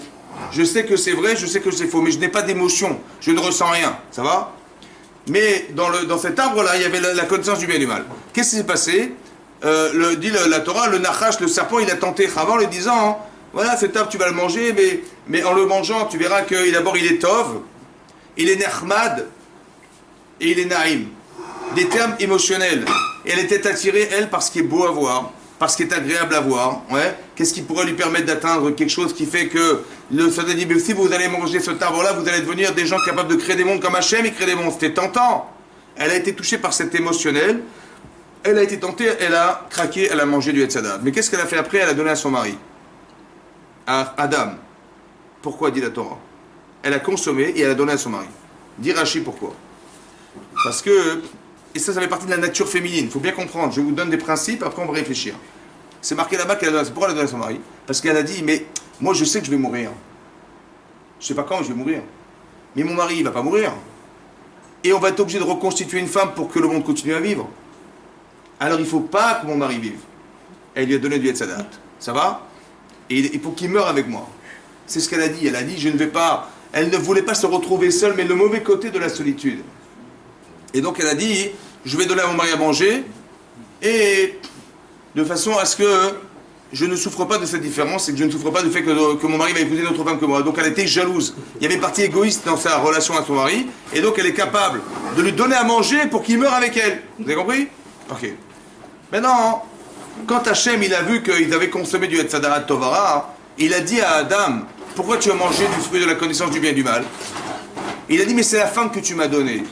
Je sais que c'est vrai, je sais que c'est faux, mais je n'ai pas d'émotion, je ne ressens rien, ça va? Mais dans cet arbre-là, il y avait la connaissance du bien et du mal. Qu'est-ce qui s'est passé? Dit la Torah, le Nachash, le serpent, il a tenté Chava en lui disant, voilà, cet arbre, tu vas le manger, mais en le mangeant, tu verras que d'abord, il est Tov, il est Nechmad, et il est Naïm. Des termes émotionnels. Et elle était attirée, elle, par ce qui est beau à voir, par ce qui est agréable à voir. Ouais. Qu'est-ce qui pourrait lui permettre d'atteindre quelque chose qui fait que le Satan dit, si vous allez manger cet arbre-là, vous allez devenir des gens capables de créer des mondes comme Hachem, il crée des mondes. C'était tentant. Elle a été touchée par cet émotionnel. Elle a été tentée, elle a craqué, elle a mangé du Etz Hadat. Mais qu'est-ce qu'elle a fait après? Elle a donné à son mari, à Adam. Pourquoi, dit la Torah? Elle a consommé et elle a donné à son mari. Dit Rashi pourquoi? Parce que, et ça fait partie de la nature féminine, il faut bien comprendre, je vous donne des principes, après on va réfléchir. C'est marqué là-bas qu'elle a donné, pourquoi elle a donné à son mari? Parce qu'elle a dit, mais moi je sais que je vais mourir. Je ne sais pas quand je vais mourir. Mais mon mari, il ne va pas mourir. Et on va être obligé de reconstituer une femme pour que le monde continue à vivre. Alors il ne faut pas que mon mari vive. Elle lui a donné du Etz Hadat. Ça va? Et il faut qu'il meure avec moi. C'est ce qu'elle a dit. Elle a dit, je ne vais pas... Elle ne voulait pas se retrouver seule, mais le mauvais côté de la solitude. Et donc elle a dit, je vais donner à mon mari à manger, et de façon à ce que je ne souffre pas de cette différence, et que je ne souffre pas du fait que mon mari va épouser une autre femme que moi. Donc elle était jalouse. Il y avait une partie égoïste dans sa relation à son mari, et donc elle est capable de lui donner à manger pour qu'il meure avec elle. Vous avez compris? Ok. Maintenant, quand Hachem il a vu qu'ils avaient consommé du Etz Hadat Tovara, il a dit à Adam, pourquoi tu as mangé du fruit de la connaissance du bien et du mal? Il a dit, mais c'est la femme que tu m'as donnée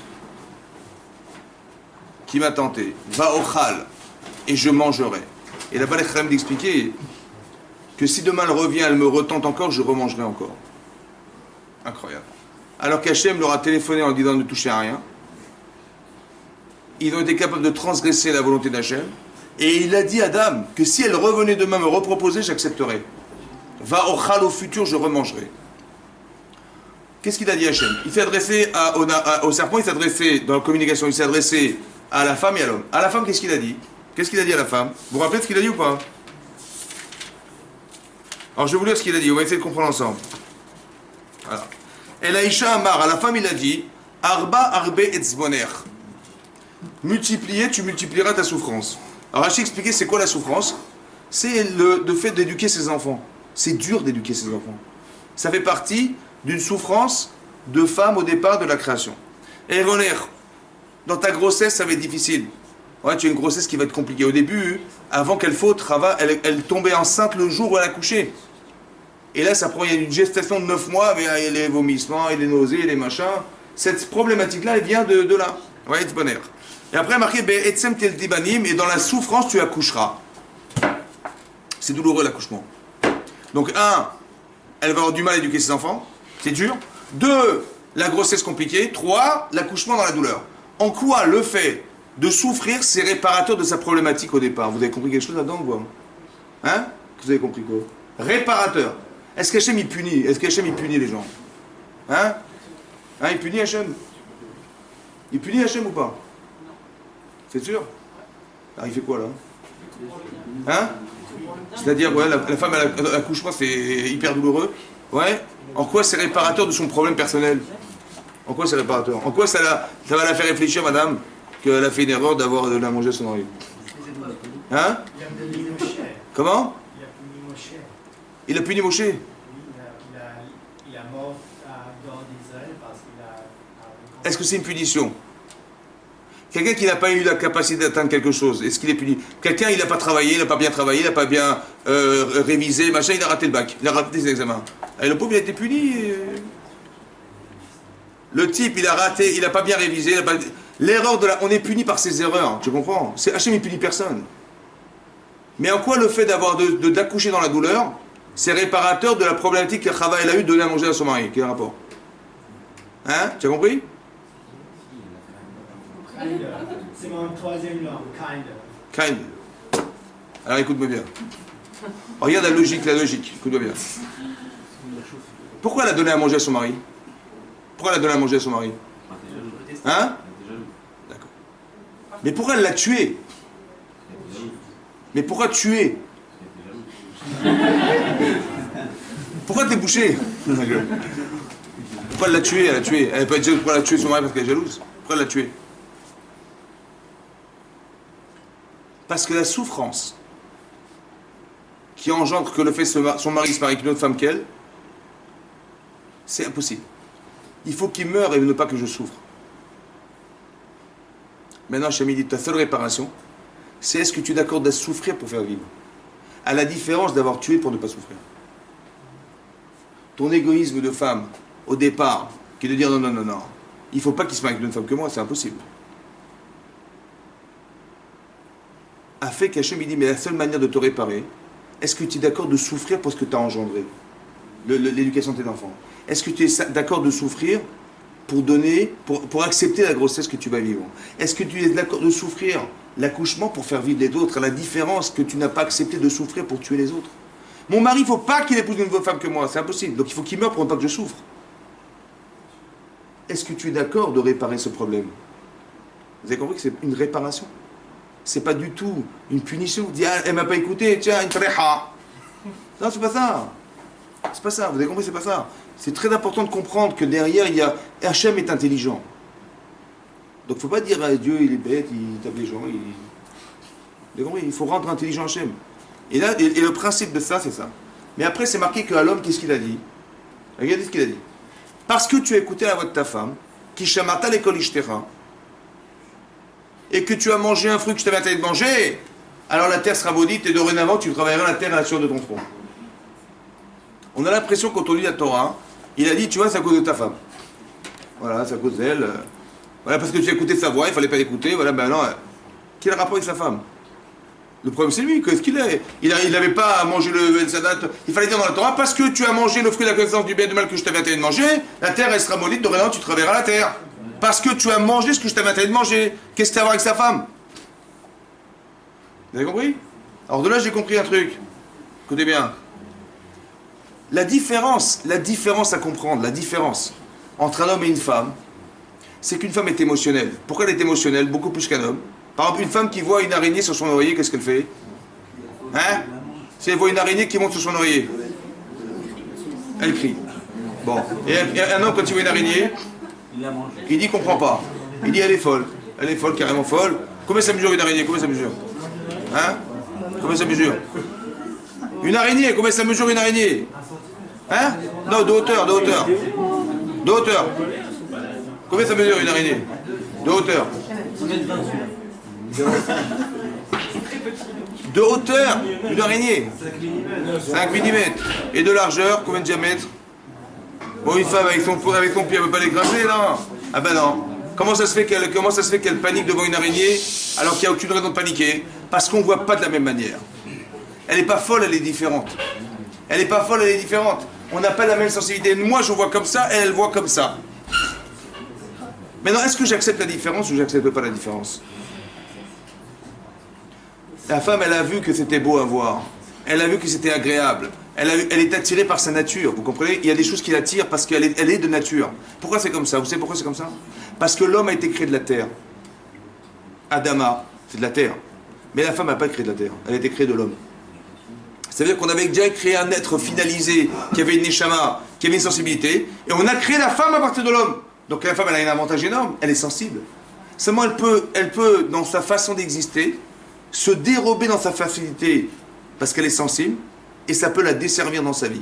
qui m'a tenté. Va au chal et je mangerai. Et là-bas, les Khalim d'expliquer que si demain elle revient, elle me retente encore, je remangerai encore. Incroyable. Alors qu'Hachem leur a téléphoné en disant de ne toucher à rien. Ils ont été capables de transgresser la volonté d'Hachem. Et il a dit à Adam que si elle revenait demain me reproposer, j'accepterai. Va au chal au futur, je remangerai. Qu'est-ce qu'il a dit Hachem? Il s'est adressé au serpent, il s'est adressé, dans la communication, il s'est adressé à la femme et à l'homme. À la femme, qu'est-ce qu'il a dit? Qu'est-ce qu'il a dit à la femme? Vous vous rappelez ce qu'il a dit ou pas? Alors je vais vous lire ce qu'il a dit, on va essayer de comprendre ensemble. Voilà. El Aïcha Amar, à la femme il a dit, Arba arbe etzboner. Multiplier, tu multiplieras ta souffrance. Alors Rachid expliquait c'est quoi la souffrance? C'est le fait d'éduquer ses enfants. C'est dur d'éduquer ses enfants. Ça fait partie d'une souffrance de femme au départ de la création. Et Roner, dans ta grossesse, ça va être difficile. Ouais, tu as une grossesse qui va être compliquée. Au début, avant qu'elle faute, Rava, elle tombait enceinte le jour où elle a couché. Et là, il y a une gestation de 9 mois, avec les vomissements, et les nausées, et les machins. Cette problématique-là, elle vient de là. Ouais, c'est bonheur. Et après, marqué, Etsem tel dibanim, et dans la souffrance, tu accoucheras. C'est douloureux l'accouchement. Donc, elle va avoir du mal à éduquer ses enfants. C'est dur. 2, la grossesse compliquée. 3, l'accouchement dans la douleur. En quoi le fait de souffrir, c'est réparateur de sa problématique au départ? Vous avez compris quelque chose là-dedans ou quoi? Hein? Vous avez compris quoi? Réparateur. Est-ce qu'Hachem il punit? Est-ce qu'Hachem il punit les gens? Hein? Hein, il punit Hachem? Il punit Hachem ou pas? C'est sûr? Alors il fait quoi là? Hein? C'est-à-dire, ouais, la femme, l'accouchement, c'est hyper douloureux. Ouais. En quoi c'est réparateur de son problème personnel? En quoi c'est réparateur? En quoi ça va la faire réfléchir, madame, qu'elle a fait une erreur d'avoir de la manger à son mari? Hein? Comment? Il a puni Moshe. Il a mort dans d'Israël parce qu'il a... Est-ce que c'est une punition? Quelqu'un qui n'a pas eu la capacité d'atteindre quelque chose, est-ce qu'il est puni? Quelqu'un, il n'a pas travaillé, il n'a pas bien travaillé, il n'a pas bien révisé, machin, il a raté le bac, il a raté ses examens. Et le pauvre, il a été puni. Le type, il a raté, il n'a pas bien révisé, l'erreur de la... On est puni par ses erreurs, tu comprends? Hachem, il punit personne. Mais en quoi le fait d'accoucher dans la douleur, c'est réparateur de la problématique que Chava elle a eu de donner à manger à son mari? Quel rapport? Hein? Tu as compris? C'est mon troisième langue, Kind. Alors écoute-moi bien. Regarde la logique, écoute-moi bien. Pourquoi elle a donné à manger à son mari? Pourquoi elle a donné à manger à son mari? Hein? D'accord. Mais pourquoi elle l'a tué? Mais pourquoi tuer? Pourquoi t'es bouché? Pourquoi elle l'a tué? Elle a tué. Elle peut dire pourquoi elle a tué son mari parce qu'elle est jalouse. Pourquoi elle l'a tué? Parce que la souffrance qui engendre que le fait que son mari se marie avec une autre femme qu'elle, c'est impossible. Il faut qu'il meure et ne pas que je souffre. Maintenant, Hachem dit, ta seule réparation, c'est est-ce que tu es d'accord de souffrir pour faire vivre? À la différence d'avoir tué pour ne pas souffrir. Ton égoïsme de femme, au départ, qui est de dire non, il ne faut pas qu'il se marie avec une autre femme que moi, c'est impossible. A fait qu'Hachem dit, mais la seule manière de te réparer, est-ce que tu es d'accord de souffrir pour ce que tu as engendré? L'éducation de tes enfants. Est-ce que tu es d'accord de souffrir pour donner, pour accepter la grossesse que tu vas vivre? Est-ce que tu es d'accord de souffrir l'accouchement pour faire vivre les autres? La différence que tu n'as pas accepté de souffrir pour tuer les autres. Mon mari, il ne faut pas qu'il épouse une autre femme que moi, c'est impossible. Donc il faut qu'il meure pour ne pas que je souffre. Est-ce que tu es d'accord de réparer ce problème? Vous avez compris que c'est une réparation? C'est pas du tout une punition. Dis, ah, elle m'a pas écouté, tiens, une treha. Non, c'est pas ça. C'est pas ça, vous avez compris, c'est pas ça. C'est très important de comprendre que derrière, il y a... Hachem est intelligent. Donc il ne faut pas dire, ah, Dieu, il est bête, il tape les gens. Vous avez compris, il faut rendre intelligent Hachem. Et là, et le principe de ça, c'est ça. Mais après, c'est marqué qu'à l'homme, qu'est-ce qu'il a dit? Regardez ce qu'il a dit. Parce que tu as écouté la voix de ta femme, qui shamata l'école ishtera, et que tu as mangé un fruit que je t'avais interdit de manger, alors la terre sera maudite et dorénavant tu travailleras la terre à la sueur de ton front. On a l'impression quand on lit la Torah, il a dit, tu vois, c'est à cause de ta femme. Voilà, c'est à cause d'elle. Voilà, parce que tu as écouté sa voix, il ne fallait pas l'écouter. Voilà, ben non. Quel rapport avec sa femme? Le problème c'est lui, qu'est-ce qu'il est? Il n'avait pas à manger le sadat. Il fallait dire dans la Torah, parce que tu as mangé le fruit de la connaissance du bien et du mal que je t'avais interdit de manger, la terre elle sera maudite, dorénavant tu travailleras la terre. Parce que tu as mangé ce que je t'avais interdit de manger. Qu'est-ce que tu as à voir avec sa femme? Vous avez compris? Alors de là j'ai compris un truc. Écoutez bien. La différence à comprendre, la différence entre un homme et une femme, c'est qu'une femme est émotionnelle. Pourquoi elle est émotionnelle? Beaucoup plus qu'un homme. Par exemple, une femme qui voit une araignée sur son oreiller, qu'est-ce qu'elle fait? Hein? Si elle voit une araignée qui monte sur son oreiller, elle crie. Bon. Et un homme, quand il voit une araignée, il dit qu'il comprend pas. Il dit elle est folle. Elle est folle, carrément folle. Combien ça mesure une araignée? Combien ça mesure? Hein? Combien ça mesure? Une araignée, combien ça mesure une araignée? Hein? Non, de hauteur, de hauteur. De hauteur. Combien ça mesure une araignée? De hauteur. De hauteur, une araignée. 5 mm. Et de largeur, combien de diamètre? Bon, une femme avec son pied, elle ne veut pas l'écraser, non? Ah ben non. Comment ça se fait qu'elle panique devant une araignée alors qu'il n'y a aucune raison de paniquer? Parce qu'on ne voit pas de la même manière. Elle n'est pas folle, elle est différente. Elle n'est pas folle, elle est différente. On n'a pas la même sensibilité. Moi, je vois comme ça, elle voit comme ça. Maintenant, est-ce que j'accepte la différence ou j'accepte pas la différence? La femme, elle a vu que c'était beau à voir. Elle a vu que c'était agréable. Elle est attirée par sa nature. Vous comprenez? Il y a des choses qui l'attirent parce qu'elle est de nature. Pourquoi c'est comme ça? Vous savez pourquoi c'est comme ça? Parce que l'homme a été créé de la terre. Adama, c'est de la terre. Mais la femme n'a pas créé de la terre. Elle a été créée de l'homme. C'est-à-dire qu'on avait déjà créé un être finalisé, qui avait une neshama, qui avait une sensibilité, et on a créé la femme à partir de l'homme. Donc la femme, elle a un avantage énorme, elle est sensible. Seulement, elle peut, dans sa façon d'exister, se dérober dans sa facilité parce qu'elle est sensible, et ça peut la desservir dans sa vie.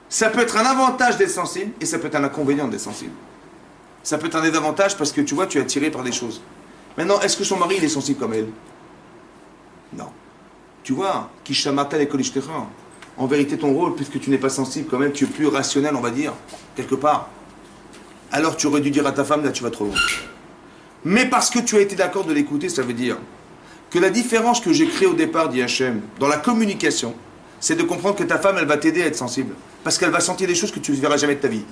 Ça peut être un avantage d'être sensible, et ça peut être un inconvénient d'être sensible. Ça peut être un désavantage parce que tu vois, tu es attiré par des choses. Maintenant, est-ce que son mari, il est sensible comme elle? Non. Tu vois, Kishamata et Kolishterra. En vérité, ton rôle, puisque tu n'es pas sensible quand même, tu es plus rationnel, on va dire, quelque part. Alors tu aurais dû dire à ta femme, là tu vas trop loin. Mais parce que tu as été d'accord de l'écouter, ça veut dire que la différence que j'ai créée au départ, dit Hachem, dans la communication, c'est de comprendre que ta femme, elle va t'aider à être sensible. Parce qu'elle va sentir des choses que tu ne verras jamais de ta vie.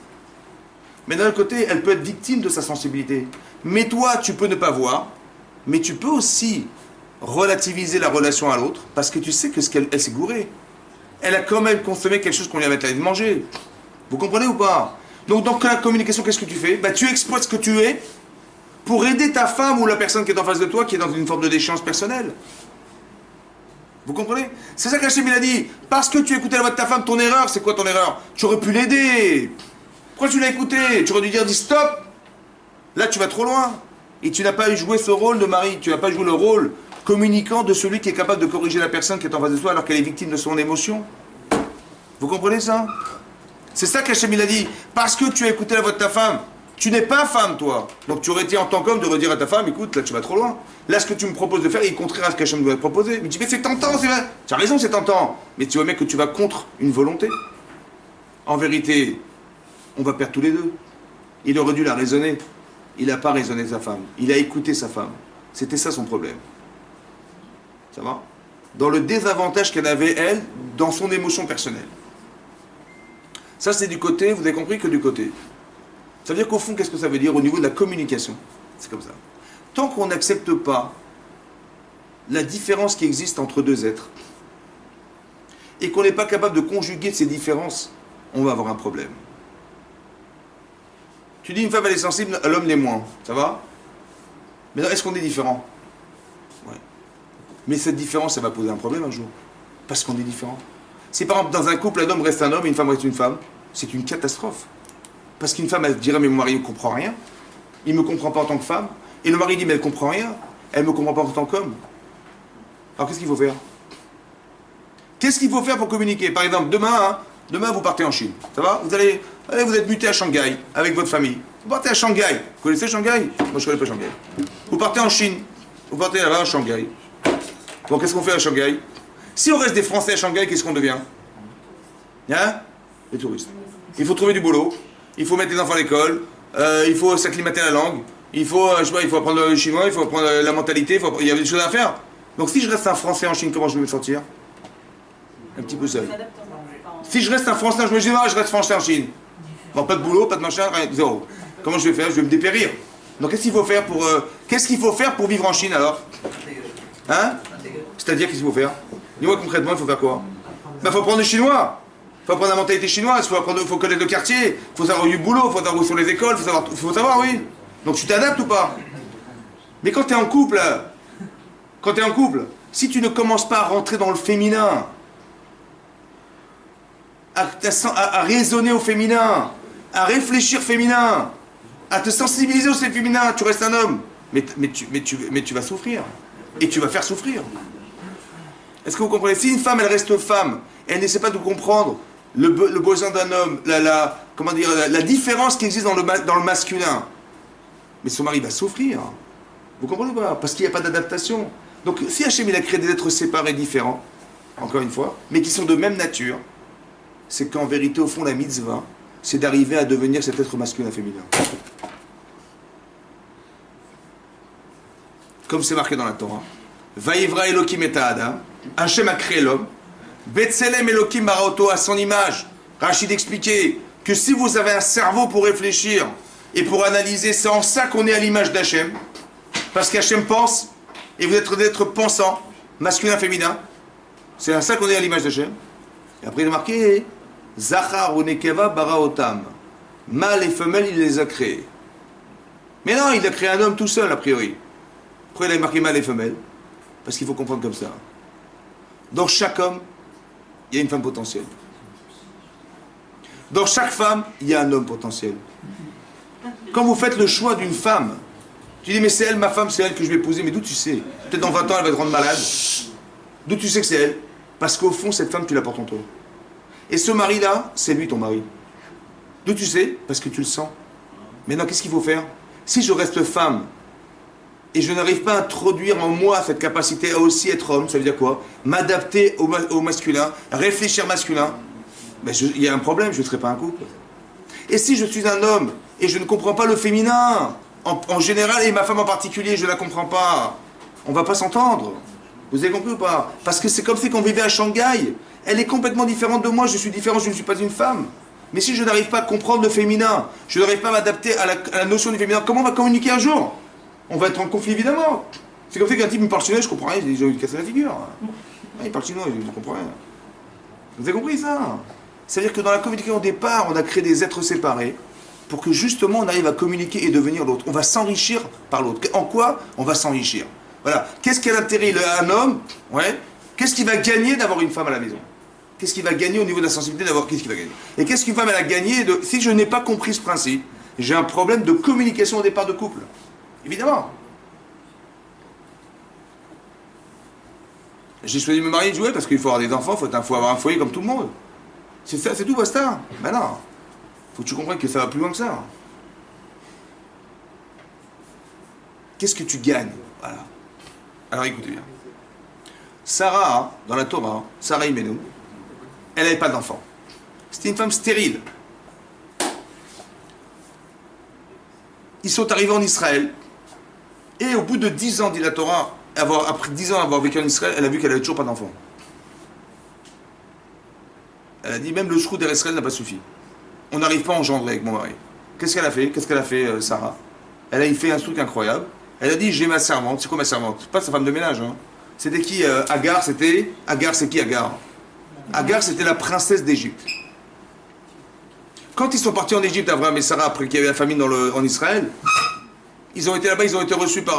Mais d'un autre côté, elle peut être victime de sa sensibilité. Mais toi, tu peux ne pas voir, mais tu peux aussi relativiser la relation à l'autre, parce que tu sais que elle s'est gourée. Elle a quand même consommé quelque chose qu'on lui avait interdit de manger. Vous comprenez ou pas? Donc dans la communication, qu'est-ce que tu fais? Tu exploites ce que tu es pour aider ta femme ou la personne qui est en face de toi, qui est dans une forme de déchéance personnelle. Vous comprenez? C'est ça qu'Hachem il a dit. Parce que tu écoutais la voix de ta femme, ton erreur, c'est quoi ton erreur? Tu aurais pu l'aider. Pourquoi tu l'as écouté? Tu aurais dû dire, dis stop. Là, tu vas trop loin. Et tu n'as pas joué ce rôle de mari. Tu n'as pas joué le rôle communicant de celui qui est capable de corriger la personne qui est en face de toi alors qu'elle est victime de son émotion. Vous comprenez ça? C'est ça qu'Hachem il a dit. Parce que tu as écouté la voix de ta femme, tu n'es pas femme, toi. Donc tu aurais été en tant qu'homme de redire à ta femme, écoute, là tu vas trop loin. Là, ce que tu me proposes de faire est contraire à ce qu'Hachem doit te proposer. Mais tu dis, mais c'est tentant, c'est vrai. Tu as raison, c'est tentant. Mais tu vois, mec, que tu vas contre une volonté. En vérité, on va perdre tous les deux. Il aurait dû la raisonner. Il n'a pas raisonné sa femme. Il a écouté sa femme. C'était ça son problème. Ça va? Dans le désavantage qu'elle avait, elle, dans son émotion personnelle. Ça, c'est du côté, vous avez compris, que du côté. Ça veut dire qu'au fond, qu'est-ce que ça veut dire au niveau de la communication? C'est comme ça. Tant qu'on n'accepte pas la différence qui existe entre deux êtres, et qu'on n'est pas capable de conjuguer ces différences, on va avoir un problème. Tu dis une femme elle est sensible, l'homme l'est moins. Ça va? Mais est-ce qu'on est différent? Ouais. Mais cette différence, ça va poser un problème un jour. Parce qu'on est différent. Si par exemple dans un couple, un homme reste un homme et une femme reste une femme, c'est une catastrophe. Parce qu'une femme, elle dirait, mais mon mari ne comprend rien. Il ne me comprend pas en tant que femme. Et le mari dit, mais elle ne comprend rien. Elle ne me comprend pas en tant qu'homme. Alors qu'est-ce qu'il faut faire? Qu'est-ce qu'il faut faire pour communiquer? Par exemple, demain vous partez en Chine. Ça va? Allez, vous êtes muté à Shanghai avec votre famille. Vous partez à Shanghai. Vous connaissez Shanghai? Moi, je ne connais pas Shanghai. Vous partez en Chine. Vous partez là-bas à Shanghai. Bon, qu'est-ce qu'on fait à Shanghai? Si on reste des Français à Shanghai, qu'est-ce qu'on devient? Hein? Les touristes. Il faut trouver du boulot. Il faut mettre les enfants à l'école. Il faut s'acclimater à la langue. Il faut, je sais pas, il faut apprendre le chinois. Il faut apprendre la mentalité. Il y a des choses à faire. Donc si je reste un Français en Chine, comment je vais me sentir? Un petit peu seul. Si je reste un Français, je me dis, ah, je reste Français en Chine. Bon, pas de boulot, pas de machin, rien, zéro. Comment je vais faire? Je vais me dépérir. Donc qu'est-ce qu'il faut faire pour vivre en Chine alors? Hein? C'est-à-dire qu'est-ce qu'il faut faire? Dis-moi concrètement, il faut faire quoi? Il faut apprendre le chinois. Il faut apprendre la mentalité chinoise. Il faut connaître le quartier. Il faut savoir où il y a du boulot. Il faut savoir où sont les écoles. Il faut savoir, oui. Donc tu t'adaptes ou pas? Mais quand tu es en couple, si tu ne commences pas à rentrer dans le féminin, à raisonner au féminin, à réfléchir féminin, à te sensibiliser au féminin, tu restes un homme. Mais tu vas souffrir. Et tu vas faire souffrir. Est-ce que vous comprenez? Si une femme, elle reste femme, elle n'essaie pas de comprendre le besoin d'un homme, la différence qui existe dans le masculin, mais son mari va souffrir. Vous comprenez pas? Parce qu'il n'y a pas d'adaptation. Donc si Hachem il a créé des êtres séparés différents, encore une fois, mais qui sont de même nature, c'est qu'en vérité, au fond, la mitzvah, c'est d'arriver à devenir cet être masculin-féminin. Comme c'est marqué dans la Torah. Vaïvra Elohim et Adam. Hachem a créé l'homme. Betselem Elohim Baraoto, à son image. Rachid expliquait que si vous avez un cerveau pour réfléchir et pour analyser, c'est en ça qu'on est à l'image d'Hachem. Parce qu'Hachem pense, et vous êtes d'être pensant, masculin, féminin. C'est à ça qu'on est à l'image d'Hachem. Et après il est marqué Zachar ou Nekeva Baraotam. Mâle et femelle, il les a créés. Mais non, il a créé un homme tout seul, a priori. Pourquoi il a marqué mâle et femelle? Parce qu'il faut comprendre comme ça. Dans chaque homme, il y a une femme potentielle. Dans chaque femme, il y a un homme potentiel. Quand vous faites le choix d'une femme, tu dis, mais c'est elle, ma femme, c'est elle que je vais épouser. Mais d'où tu sais? Peut-être dans 20 ans, elle va te rendre malade. D'où tu sais que c'est elle? Parce qu'au fond, cette femme, tu la portes en toi. Et ce mari-là, c'est lui ton mari. D'où tu sais? Parce que tu le sens. Maintenant, qu'est-ce qu'il faut faire? Si je reste femme, et je n'arrive pas à introduire en moi cette capacité à aussi être homme, ça veut dire quoi? M'adapter au masculin, réfléchir masculin, ben il y a un problème, je ne serai pas un couple. Et si je suis un homme, et je ne comprends pas le féminin, en général, et ma femme en particulier, je ne la comprends pas, on ne va pas s'entendre. Vous avez compris ou pas? Parce que c'est comme si qu'on vivait à Shanghai. Elle est complètement différente de moi, je suis différent, je ne suis pas une femme. Mais si je n'arrive pas à comprendre le féminin, je n'arrive pas à m'adapter à la notion du féminin, comment on va communiquer un jour? On va être en conflit évidemment. C'est comme ça qu'un type me parle chinois, je comprends rien, j'ai envie de casser la figure. Il parle chinois, je ne comprends rien. Vous avez compris ça? C'est-à-dire que dans la communication au départ, on a créé des êtres séparés pour que justement on arrive à communiquer et devenir l'autre. On va s'enrichir par l'autre. En quoi on va s'enrichir? Voilà. Qu'est-ce qui a l'intérêt? Un homme, ouais. Qu'est-ce qu'il va gagner d'avoir une femme à la maison? Qu'est-ce qu'il va gagner au niveau de la sensibilité d'avoir? Qu'est-ce qu'il va gagner? Et qu'est-ce qu'une femme elle a gagné si je n'ai pas compris ce principe, j'ai un problème de communication au départ de couple. Évidemment. J'ai choisi de me marier et de jouer parce qu'il faut avoir des enfants, il faut avoir un foyer comme tout le monde. C'est ça, c'est tout, basta. Ben non. Faut que tu comprennes que ça va plus loin que ça. Qu'est-ce que tu gagnes? Voilà. Alors écoutez bien. Sarah, dans la Torah, Sarah Imenu, elle n'avait pas d'enfant. C'était une femme stérile. Ils sont arrivés en Israël. Et au bout de 10 ans, dit la Torah, après 10 ans d'avoir vécu en Israël, elle a vu qu'elle n'avait toujours pas d'enfant. Elle a dit, même le shroud d'Israël n'a pas suffi. On n'arrive pas à engendrer avec mon mari. Qu'est-ce qu'elle a fait, Sarah? Elle a fait un truc incroyable. Elle a dit, j'ai ma servante. C'est quoi ma servante? C'est pas sa femme de ménage. Hein. C'était qui Agar, c'était... Agar, c'est qui Agar? Agar, c'était la princesse d'Égypte. Quand ils sont partis en Égypte, Abraham et Sarah, après qu'il y avait la famine en Israël, ils ont été là-bas, ils ont été reçus par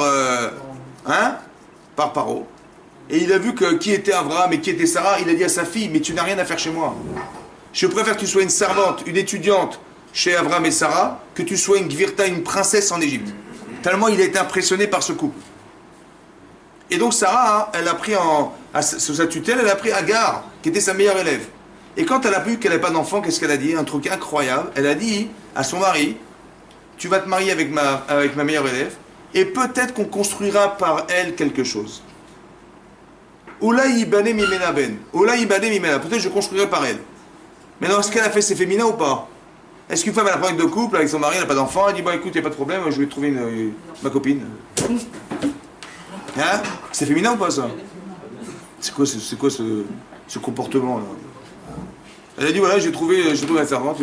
Paro. Et il a vu qui était Abraham et qui était Sarah. Il a dit à sa fille, mais tu n'as rien à faire chez moi. Je préfère que tu sois une servante, une étudiante chez Abraham et Sarah, que tu sois une gvirta, une princesse en Égypte. Tellement il a été impressionné par ce couple. Et donc Sarah, elle a pris sous sa tutelle, elle a pris Agar, qui était sa meilleure élève. Et quand elle a vu qu'elle n'avait pas d'enfant, qu'est-ce qu'elle a dit? Un truc incroyable. Elle a dit à son mari, tu vas te marier avec ma meilleure élève, et peut-être qu'on construira par elle quelque chose. Peut-être je construirai par elle. Mais non, est-ce qu'elle a fait, c'est féminin ou pas? Est-ce qu'une femme elle a un problème de couple avec son mari, elle n'a pas d'enfant, elle dit bah écoute, il n'y a pas de problème, je vais trouver ma copine. Hein? C'est féminin ou pas ça? C'est quoi ce comportement là? Elle a dit voilà, j'ai trouvé la servante,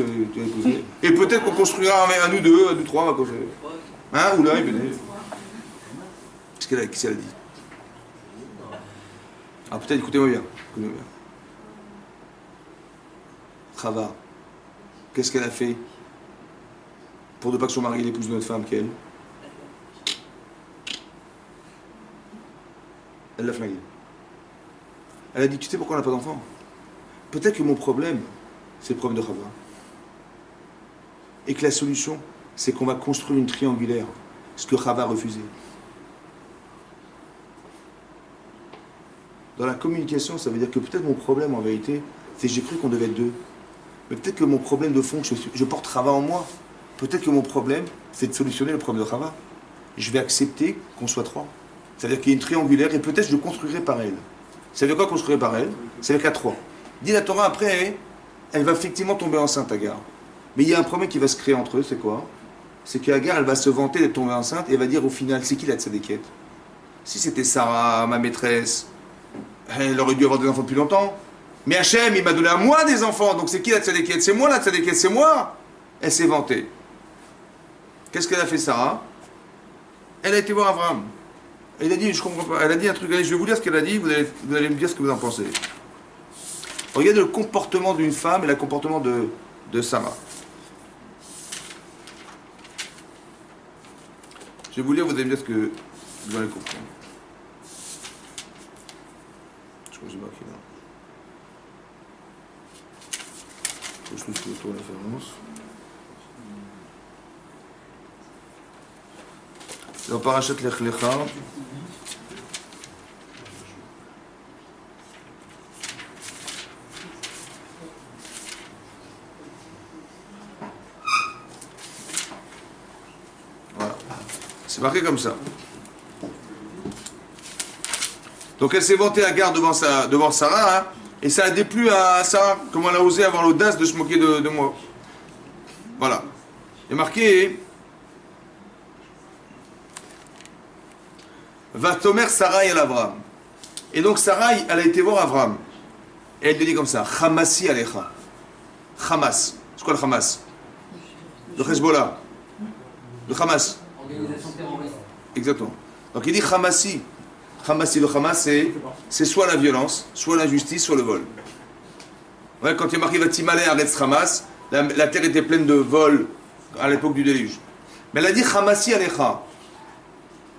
et peut-être qu'on construira un ou deux, trois, hein? Ou là, qu'est-ce qu'elle a dit? Ah peut-être, écoutez-moi bien. Chava, qu'est-ce qu'elle a fait pour ne pas que son mari épouse une autre femme qu'elle? Elle l'a flingué. Elle a dit, tu sais pourquoi on n'a pas d'enfant? Peut-être que mon problème, c'est le problème de Chava. Et que la solution, c'est qu'on va construire une triangulaire, ce que Chava a refusé. Dans la communication, ça veut dire que peut-être mon problème en vérité, c'est que j'ai cru qu'on devait être deux. Mais peut-être que mon problème de fond, je porte Chava en moi. Peut-être que mon problème, c'est de solutionner le problème de Chava. Je vais accepter qu'on soit trois. C'est-à-dire qu'il y a une triangulaire et peut-être je construirai par elle. Ça veut dire quoi construire par elle? Ça veut dire qu'à trois. Dit la Torah après, elle va effectivement tomber enceinte, Agar. Mais il y a un problème qui va se créer entre eux, c'est quoi? C'est qu'Agar, elle va se vanter d'être tombée enceinte et elle va dire au final, c'est qui la tzadékette? Si c'était Sarah, ma maîtresse, elle aurait dû avoir des enfants depuis longtemps. Mais Hachem, il m'a donné à moi des enfants, donc c'est qui la tzadékette? C'est moi la tzadékette, c'est moi. Elle s'est vantée. Qu'est-ce qu'elle a fait, Sarah? Elle a été voir Abraham. Elle a dit, je comprends pas, elle a dit un truc, allez, je vais vous dire ce qu'elle a dit, vous allez me dire ce que vous en pensez. Regardez le comportement d'une femme et le comportement de Sarah. Je vais vous lire, vous allez me dire ce que vous allez comprendre. Je crois que j'ai marqué là. Je trouve que autour de la référence. Dans Parashat Lech Lecha. Voilà. C'est marqué comme ça. Donc elle s'est vantée à garde devant Sarah, hein, et ça a déplu à Sarah, comment elle a osé avoir l'audace de se moquer de moi. Voilà. Il est marqué Vatomer Sarah et Abraham. Et donc Sarah, elle a été voir Abraham. Et elle lui dit comme ça, Hamasi Alecha. Hamas. C'est quoi le Hamas? Le Hezbollah. Le Hamas. Organisation terroriste. Exactement. Donc il dit Hamasi. Hamasi, le Hamas, c'est soit la violence, soit l'injustice, soit le vol. Ouais, quand il est marqué Vatimale Aretz Hamas, la terre était pleine de vols à l'époque du déluge. Mais elle a dit Hamasi Alecha.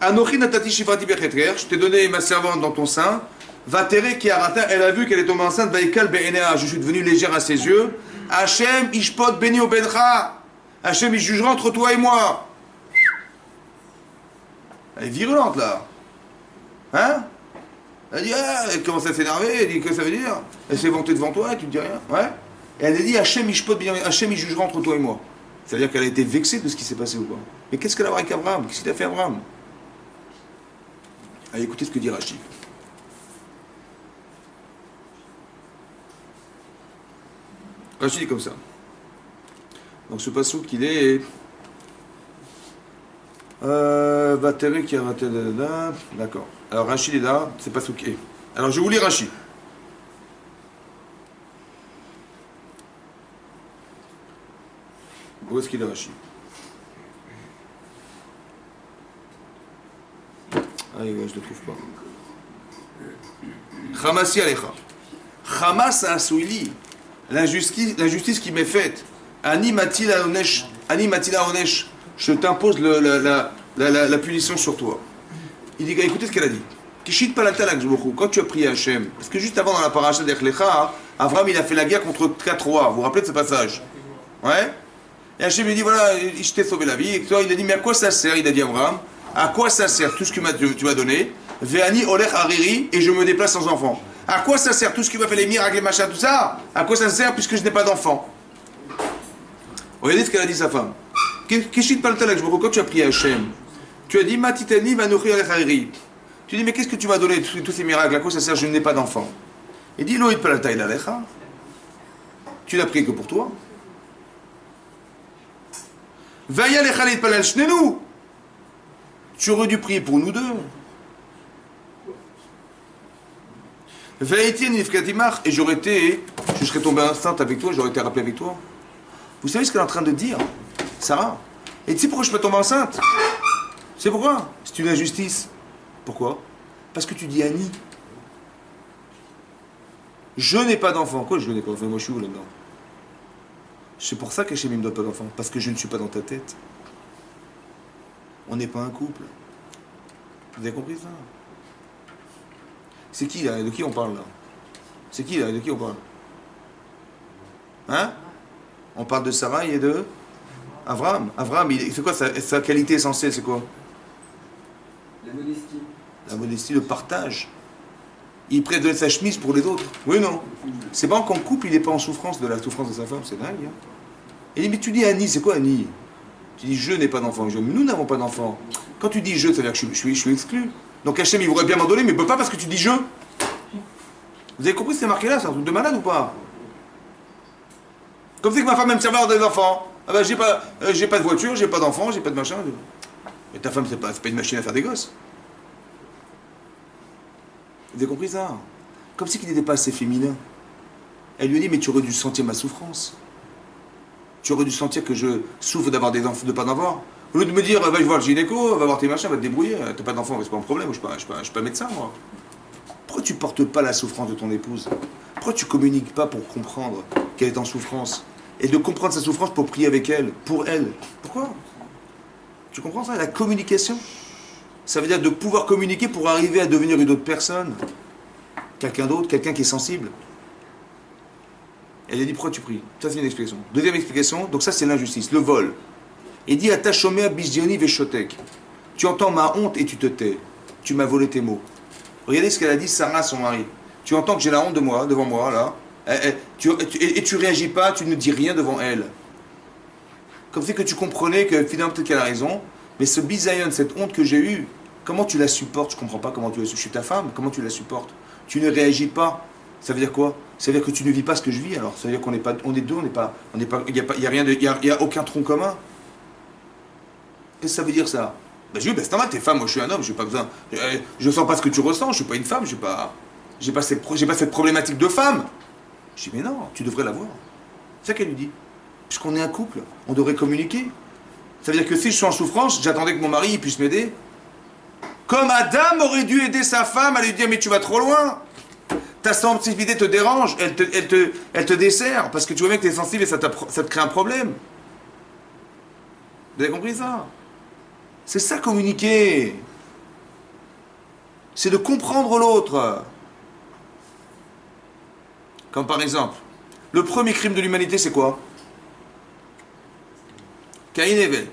Anochi natati shifrati bechetrer, je t'ai donné ma servante dans ton sein. Vatere qui arata, elle a vu qu'elle est tombée enceinte. Vaikal be'enea, je suis devenu légère à ses yeux. Hachem ishpot beni obencha. Hachem il jugera entre toi et moi. Elle est virulente là. Hein? Elle dit, ah, elle commence à s'énerver, elle dit, que ça veut dire? Elle s'est vantée devant toi et tu ne dis rien. Ouais? Et elle a dit, Hachem ishpot beni, Hachem il jugera entre toi et moi. C'est-à-dire qu'elle a été vexée de ce qui s'est passé ou pas. Mais qu'est-ce qu'elle a à voir avec Abraham? Qu'est-ce qu'il a fait Abraham? Allez, écoutez ce que dit Rashi. Rashi dit comme ça. Donc ce passouk, il est... Vatere qui a raté... D'accord. Alors Rashi est là, c'est passouk est. Alors je vous lis Rashi. Où est-ce qu'il est Rashi? Ah, ouais, je ne le trouve pas. Hamasi Alecha. Hamas a souili. L'injustice qui m'est faite. Ani matila onesh. Je t'impose la punition sur toi. Il dit, écoutez ce qu'elle a dit. Kishit palatalak jbochu. Quand tu as prié Hachem, parce que juste avant dans la paracha d'Echlecha, Avram il a fait la guerre contre 4 rois. Vous vous rappelez de ce passage? Ouais? Et Hachem lui dit, voilà, je t'ai sauvé la vie. Et toi, il a dit, mais à quoi ça sert? Il a dit Avram. À quoi ça sert tout ce que tu m'as donné? Ve'ani olech hariri, et je me déplace sans enfant. À quoi ça sert tout ce qui m'a fait les miracles, les machins, tout ça? À quoi ça sert puisque je n'ai pas d'enfant? Regardez ce qu'elle a dit sa femme. Quand tu as prié Hachem, tu as dit Matitani va nourrir olech hariri. Tu dis mais qu'est-ce que tu m'as donné tous ces miracles? À quoi ça sert? Je n'ai pas d'enfant. Il dit Loïd palata il alecha. Tu n'as prié que pour toi. Vaya lecha palal shnenu. Tu aurais dû prier pour nous deux. Et je serais tombé enceinte avec toi, j'aurais été rappelé avec toi. Vous savez ce qu'elle est en train de dire, Sarah? Et tu sais pourquoi je peux tomber enceinte? C'est pourquoi? C'est une injustice. Pourquoi? Parce que tu dis Annie. Je n'ai pas d'enfant. Quoi, je n'ai pas d'enfant? Moi, je suis où là-dedans? C'est pour ça qu'Hachem ne me donne pas d'enfant. Parce que je ne suis pas dans ta tête. On n'est pas un couple. Vous avez compris ça? C'est qui là? De qui on parle là? C'est qui là? De qui on parle? Hein? On parle de Sarah et de Abraham. Abraham, c'est quoi sa qualité essentielle? C'est quoi? La modestie. La modestie, le partage. Il est prêt à donner sa chemise pour les autres. Oui ou non? C'est pas qu'en couple, il n'est pas en souffrance de la souffrance de sa femme. C'est dingue. Hein? Et il dit, mais tu dis Annie, c'est quoi Annie? Tu dis je n'ai pas d'enfant. Mais nous n'avons pas d'enfant. Quand tu dis je, ça veut dire que je suis exclu. Donc Hachem, il voudrait bien m'en donner, mais il ne peut pas parce que tu dis je. Vous avez compris ce qui est marqué là? C'est un truc de malade ou pas? Comme c'est que ma femme me serveur des enfants. Ah ben j'ai pas de voiture, j'ai pas d'enfant, j'ai pas de machin. Mais ta femme, c'est pas une machine à faire des gosses. Vous avez compris ça? Comme si qu'il n'était pas assez féminin. Elle lui a dit, mais tu aurais dû sentir ma souffrance. Tu aurais dû sentir que je souffre d'avoir des enfants, de pas en avoir. Au lieu de me dire, va voir le gynéco, va voir tes machins, va te débrouiller. T'as pas d'enfant, c'est pas un problème, je suis pas médecin, moi. Pourquoi tu portes pas la souffrance de ton épouse? Pourquoi tu communiques pas pour comprendre qu'elle est en souffrance? Et de comprendre sa souffrance pour prier avec elle, pour elle. Pourquoi? Tu comprends ça? La communication. Ça veut dire de pouvoir communiquer pour arriver à devenir une autre personne. Quelqu'un d'autre, quelqu'un qui est sensible. Elle a dit, pourquoi tu pries? Ça, c'est une explication. Deuxième explication, donc ça, c'est l'injustice, le vol. Il dit, Atashomea bisdioni veshotek. Tu entends ma honte et tu te tais. Tu m'as volé tes mots. Regardez ce qu'elle a dit, Sarah, son mari. Tu entends que j'ai la honte de moi, devant moi, là. Et tu réagis pas, tu ne dis rien devant elle. Comme si que tu comprenais que finalement, peut-être qu'elle a raison. Mais ce bisayon, cette honte que j'ai eue, comment tu la supportes? Je comprends pas comment tu la supportes. Je suis ta femme, comment tu la supportes? Tu ne réagis pas. Ça veut dire quoi? Ça veut dire que tu ne vis pas ce que je vis alors. Ça veut dire qu'on n'est pas, on est deux, il y a rien de, il y a aucun tronc commun. Qu'est-ce que ça veut dire ça? Ben je dis, ben c'est normal, t'es femme, moi je suis un homme, j'ai pas besoin. Je sens pas ce que tu ressens, je suis pas une femme, j'ai pas cette problématique de femme. Je dis, mais non, tu devrais l'avoir. C'est ça qu'elle lui dit. Puisqu'on est un couple, on devrait communiquer. Ça veut dire que si je suis en souffrance, j'attendais que mon mari puisse m'aider. Comme Adam aurait dû aider sa femme à lui dire, mais tu vas trop loin. Ta sensibilité te dérange, elle te dessert, parce que tu vois bien que tu es sensible et ça te crée un problème. Vous avez compris ça? C'est ça communiquer. C'est de comprendre l'autre. Comme par exemple, le premier crime de l'humanité, c'est quoi? Caïn et Abel.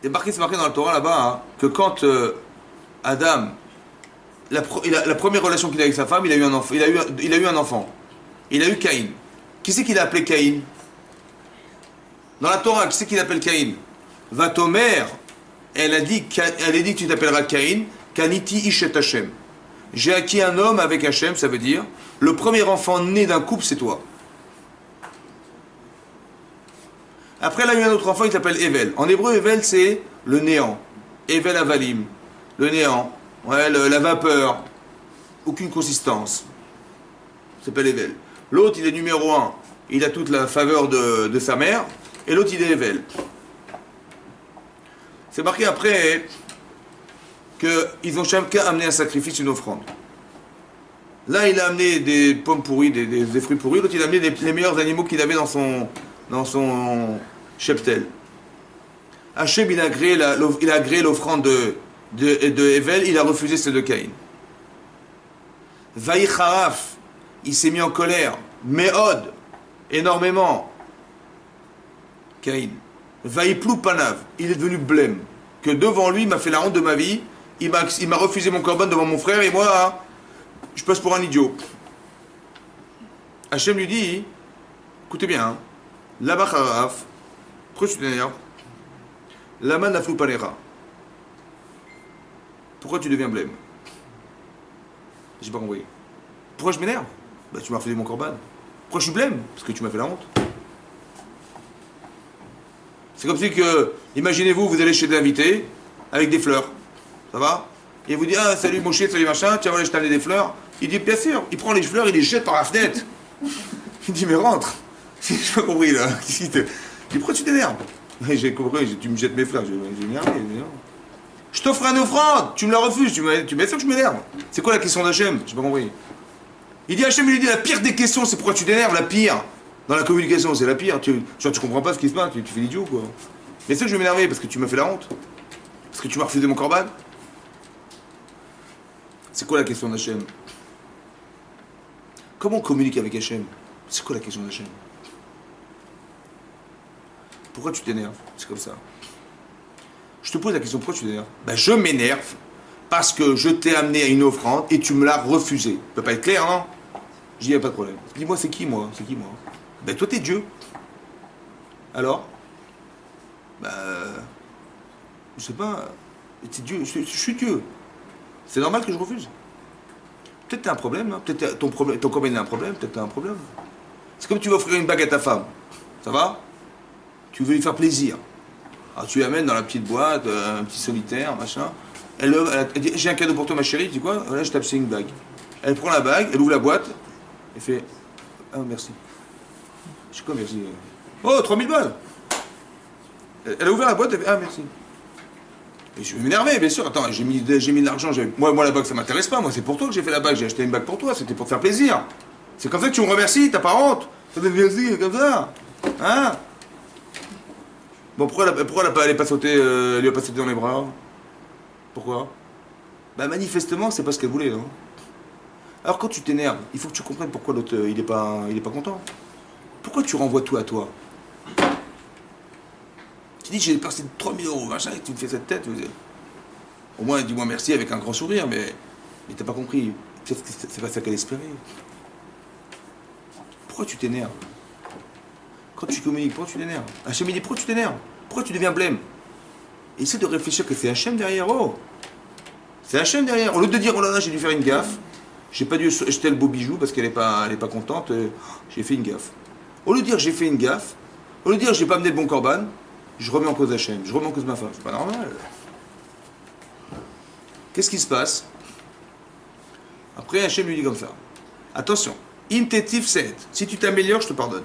C'est marqué dans la Torah là-bas hein, que quand Adam, la première relation qu'il a avec sa femme, il a eu un enfant. Il a eu un enfant. Il a eu Caïn. Qui c'est qu'il a appelé Caïn? Dans la Torah, qui c'est qu'il appelle Caïn? Vatomer, elle a dit que tu t'appelleras Caïn, Kaniti Ishet Hashem. J'ai acquis un homme avec Hashem, ça veut dire, le premier enfant né d'un couple, c'est toi. Après, elle a eu un autre enfant, il s'appelle Evel. En hébreu, Evel, c'est le néant. Evel Avalim, le néant. Ouais, la vapeur. Aucune consistance. Il s'appelle Evel. L'autre, il est numéro 1. Il a toute la faveur de sa mère. Et l'autre, il est Evel. C'est marqué après qu'ils ont chacun amené un sacrifice, une offrande. Là, il a amené des pommes pourries, des fruits pourris. L'autre, il a amené les meilleurs animaux qu'il avait dans son cheptel. Hachem, il a agréé l'offrande de Evel, il a refusé celle de Caïn. Vaïcharaf, il s'est mis en colère. Méhod, énormément. Caïn. Vaïplou panav, il est devenu blême. Que devant lui, il m'a fait la honte de ma vie. Il m'a refusé mon corban devant mon frère et moi, je passe pour un idiot. Hachem lui dit, écoutez bien, hein, Lama Haraf, pourquoi tu t'énerves? Lama Naflou Panera. Pourquoi tu deviens blême? J'ai pas compris. Pourquoi je m'énerve? Bah tu m'as refusé mon corban. Pourquoi je suis blême? Parce que tu m'as fait la honte. C'est comme si que, imaginez-vous, vous allez chez des invités avec des fleurs. Ça va? Et il vous dit, ah salut mon chien, salut machin, tiens voilà je t'ai amené des fleurs. Il dit, bien sûr, il prend les fleurs, il les jette par la fenêtre. Il dit, mais rentre. J'ai pas compris là. Il dit, pourquoi tu t'énerves? J'ai compris, tu me jettes mes fleurs. J'ai énervé. Je t'offre une offrande, tu me la refuses, tu m'as sûr que je m'énerve. C'est quoi la question d'Hachem? J'ai pas compris. Il dit, Hachem, il lui dit, la pire des questions, c'est pourquoi tu t'énerves, la pire. Dans la communication, c'est la pire. Tu comprends pas ce qui se passe, tu fais l'idiot quoi. Mais c'est que je vais m'énerver parce que tu m'as fait la honte. Parce que tu m'as refusé mon corban. C'est quoi la question d'Hachem? Comment on communique avec Hachem? C'est quoi la question d'Hachem? Pourquoi tu t'énerves? C'est comme ça. Je te pose la question, pourquoi tu t'énerves? Ben je m'énerve parce que je t'ai amené à une offrande et tu me l'as refusée. Ça peut pas être clair, non? Je dis, il n'y a pas de problème. Dis-moi, c'est qui moi? C'est qui moi? Ben toi, t'es Dieu. Alors? Ben... Je sais pas. C'est Dieu. Je suis Dieu. C'est normal que je refuse. Peut-être t'as un problème, hein. Peut-être ton copain a un problème, peut-être t'as un problème. C'est comme tu vas offrir une bague à ta femme. Ça va? Tu veux lui faire plaisir. Alors tu lui amènes dans la petite boîte, un petit solitaire, machin. Elle dit, j'ai un cadeau pour toi, ma chérie. Tu dis quoi? Voilà, je tape, c'est une bague. Elle prend la bague, elle ouvre la boîte, elle fait, ah, merci. Je sais quoi, merci? Oh, 3000 balles! Elle a ouvert la boîte, elle fait, ah, merci. Et je vais m'énerver, bien sûr. Attends, j'ai mis de l'argent. Moi, la bague, ça m'intéresse pas. Moi, c'est pour toi que j'ai fait la bague. J'ai acheté une bague pour toi. C'était pour te faire plaisir. C'est comme ça que tu me remercies. T'as pas honte. Ça te fait comme ça. Hein? Bon, pourquoi elle est pas sautée, elle lui a pas sauté dans les bras? Pourquoi? Bah, manifestement, c'est pas ce qu'elle voulait, non? Alors, quand tu t'énerves, il faut que tu comprennes pourquoi l'autre, il est pas content. Pourquoi tu renvoies tout à toi? Tu dis, j'ai dépensé 3000 euros, machin, et tu me fais cette tête. Au moins, dis-moi merci avec un grand sourire, mais t'as pas compris. Peut-être que c'est pas ça qu'elle espérait. Pourquoi tu t'énerves? Quand tu communiques, pourquoi tu t'énerves? Hachem, il dit, pourquoi tu t'énerves? Pourquoi tu deviens blême? Essaie de réfléchir que c'est Hachem derrière. Oh! C'est Hachem derrière. Au lieu de dire, oh là là, j'ai dû faire une gaffe, j'ai pas dû acheter le beau bijou parce qu'elle est pas contente, j'ai fait une gaffe. Au lieu de dire, j'ai fait une gaffe, au lieu de dire, j'ai pas amené le bon corban, je remets en cause Hachem, je remets en cause ma femme. C'est pas normal. Qu'est-ce qui se passe? Après, Hachem lui dit comme ça. Attention, im tetiv seet. Si tu t'améliores, je te pardonne.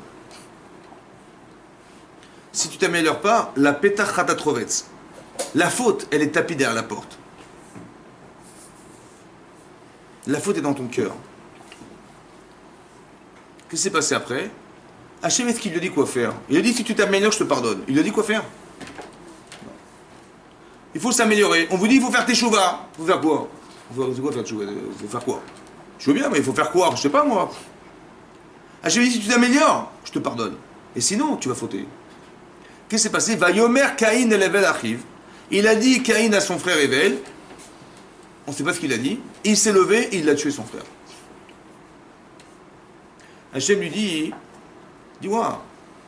Si tu t'améliores pas, la petach chatatrovetz. La faute, elle est tapie derrière la porte. La faute est dans ton cœur. Qu'est-ce qui s'est passé après? Hachem, est-ce qu'il lui a dit quoi faire? Il a dit, si tu t'améliores, je te pardonne. Il lui a dit quoi faire? Il faut s'améliorer. On vous dit, il faut faire tes chouvas. Il faut faire quoi? C'est quoi faire tes chouvas? Il faut faire quoi? Je veux bien, mais il faut faire quoi? Je sais pas, moi. Hachem dit, si tu t'améliores, je te pardonne. Et sinon, tu vas fauter. Qu'est-ce qui s'est passé? Vayomer Caïn el Evel Achiv. Il a dit Caïn à son frère Evel. On ne sait pas ce qu'il a dit. Il s'est levé et il a tué son frère. Hachem lui dit, dis-moi,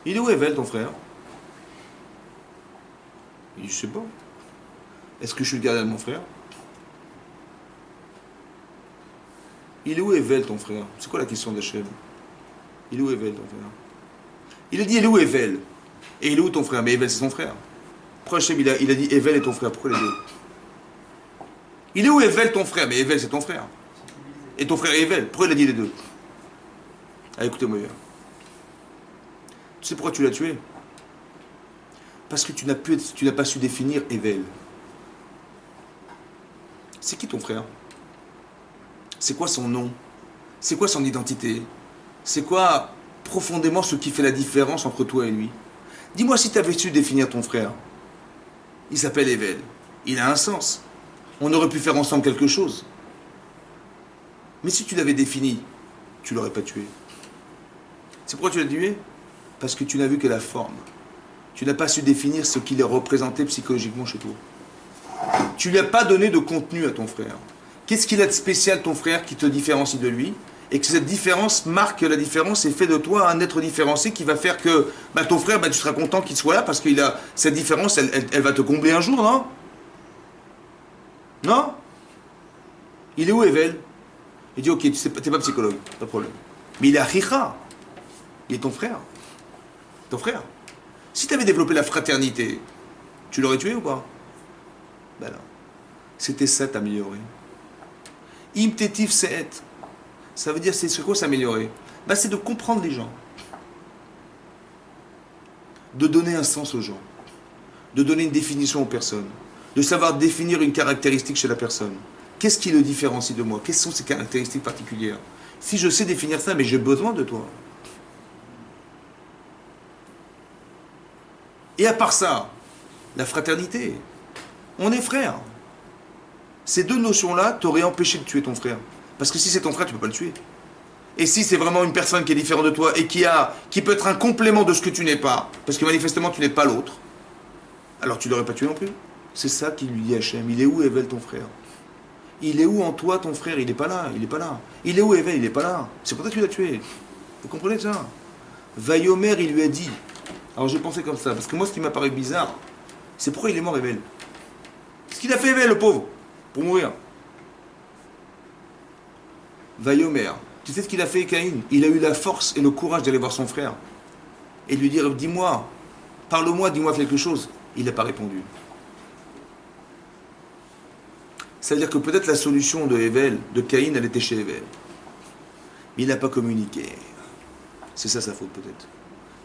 il est où Evel, ton frère? Il dit, je sais pas. Est-ce que je suis le gardien de mon frère? Il est où Evel, ton frère? C'est quoi la question d'Hachem? Il est où Evel, ton frère? Il a dit, il est où Evel? Et il est où ton frère? Mais Evel, c'est son frère. Pourquoi Hachem, il a dit Evel est ton frère? Pourquoi les deux? Il est où Evel, ton frère? Mais Evel, c'est ton frère. Et ton frère est Evel. Pourquoi il a dit les deux? Ah, écoutez-moi bien. Tu sais pourquoi tu l'as tué? Parce que tu n'as pas su définir Evel. C'est qui ton frère? C'est quoi son nom? C'est quoi son identité? C'est quoi profondément ce qui fait la différence entre toi et lui? Dis-moi si tu avais su définir ton frère. Il s'appelle Evel. Il a un sens. On aurait pu faire ensemble quelque chose. Mais si tu l'avais défini, tu l'aurais pas tué. C'est pourquoi tu l'as tué? Parce que tu n'as vu que la forme. Tu n'as pas su définir ce qu'il est représenté psychologiquement chez toi. Tu lui as pas donné de contenu à ton frère. Qu'est-ce qu'il a de spécial, ton frère, qui te différencie de lui? Et que cette différence marque la différence et fait de toi un être différencié qui va faire que ton frère, tu seras content qu'il soit là parce qu'il a cette différence, elle va te combler un jour, non? Non? Il est où, Evel? Il dit, ok, tu n'es pas psychologue, pas de problème. Mais il est Achicha. Il est ton frère. Ton frère. Si tu avais développé la fraternité, tu l'aurais tué ou pas? Ben non. C'était ça, t'améliorer. Im tetiv seet. Ça veut dire, c'est quoi s'améliorer? C'est de comprendre les gens. De donner un sens aux gens. De donner une définition aux personnes. De savoir définir une caractéristique chez la personne. Qu'est-ce qui le différencie de moi? Quelles sont ses caractéristiques particulières? Si je sais définir ça, mais j'ai besoin de toi. Et à part ça, la fraternité. On est frères. Ces deux notions-là t'auraient empêché de tuer ton frère. Parce que si c'est ton frère, tu ne peux pas le tuer. Et si c'est vraiment une personne qui est différente de toi et qui peut être un complément de ce que tu n'es pas, parce que manifestement tu n'es pas l'autre, alors tu ne l'aurais pas tué non plus. C'est ça qu'il lui dit Hachem. Il est où Evel, ton frère? Il est où en toi, ton frère? Il n'est pas là, il n'est pas là. Il est où Evel? Il n'est pas là. C'est pour ça que tu l'as tué. Vous comprenez ça? Vayomer, il lui a dit. Alors j'ai pensé comme ça, parce que moi ce qui m'a paru bizarre, c'est pourquoi il est mort Evel. Ce qu'il a fait Evel, le pauvre, pour mourir. Vayomer. Tu sais ce qu'il a fait Caïn? Il a eu la force et le courage d'aller voir son frère et lui dire, dis-moi, parle-moi, dis-moi quelque chose. Il n'a pas répondu. C'est-à-dire que peut-être la solution de Evel, de Caïn, elle était chez Evel. Mais il n'a pas communiqué. C'est ça sa faute peut-être.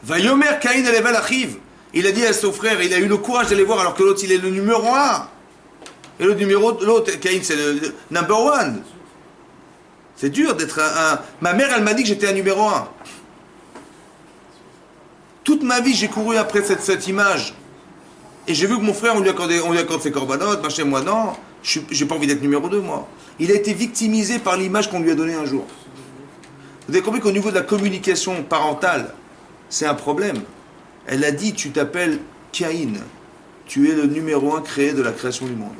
Vayomer Caïn el Evel achiv. Il a dit à son frère, il a eu le courage d'aller voir alors que l'autre il est le numéro 1. Et l'autre, Caïn, c'est le number 1. C'est dur d'être un. Ma mère, elle m'a dit que j'étais un numéro 1. Toute ma vie, j'ai couru après cette image. Et j'ai vu que mon frère, on lui accorde ses corbanotes, machin, moi non. J'ai pas envie d'être numéro 2, moi. Il a été victimisé par l'image qu'on lui a donnée un jour. Vous avez compris qu'au niveau de la communication parentale, c'est un problème. Elle a dit, tu t'appelles Caïn. Tu es le numéro 1 créé de la création du monde.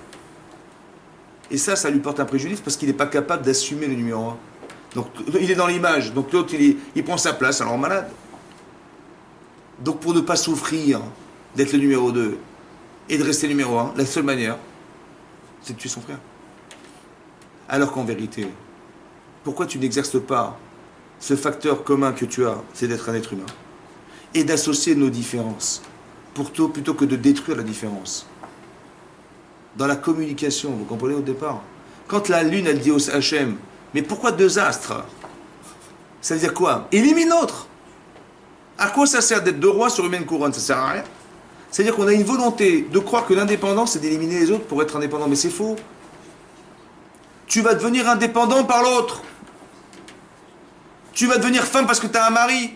Et ça lui porte un préjudice parce qu'il n'est pas capable d'assumer le numéro 1. Donc, il est dans l'image. Donc, l'autre, il prend sa place, alors malade. Donc, pour ne pas souffrir d'être le numéro 2 et de rester numéro 1, la seule manière, c'est de tuer son frère. Alors qu'en vérité, pourquoi tu n'exerces pas ce facteur commun que tu as, c'est d'être un être humain, et d'associer nos différences, plutôt que de détruire la différence. Dans la communication, vous comprenez au départ, quand la lune, elle dit au Hachem, mais pourquoi 2 astres? Ça veut dire quoi? Élimine l'autre. À quoi ça sert d'être 2 rois sur une même couronne? Ça sert à rien. C'est-à-dire qu'on a une volonté de croire que l'indépendance, c'est d'éliminer les autres pour être indépendant. Mais c'est faux. Tu vas devenir indépendant par l'autre. Tu vas devenir femme parce que tu as un mari.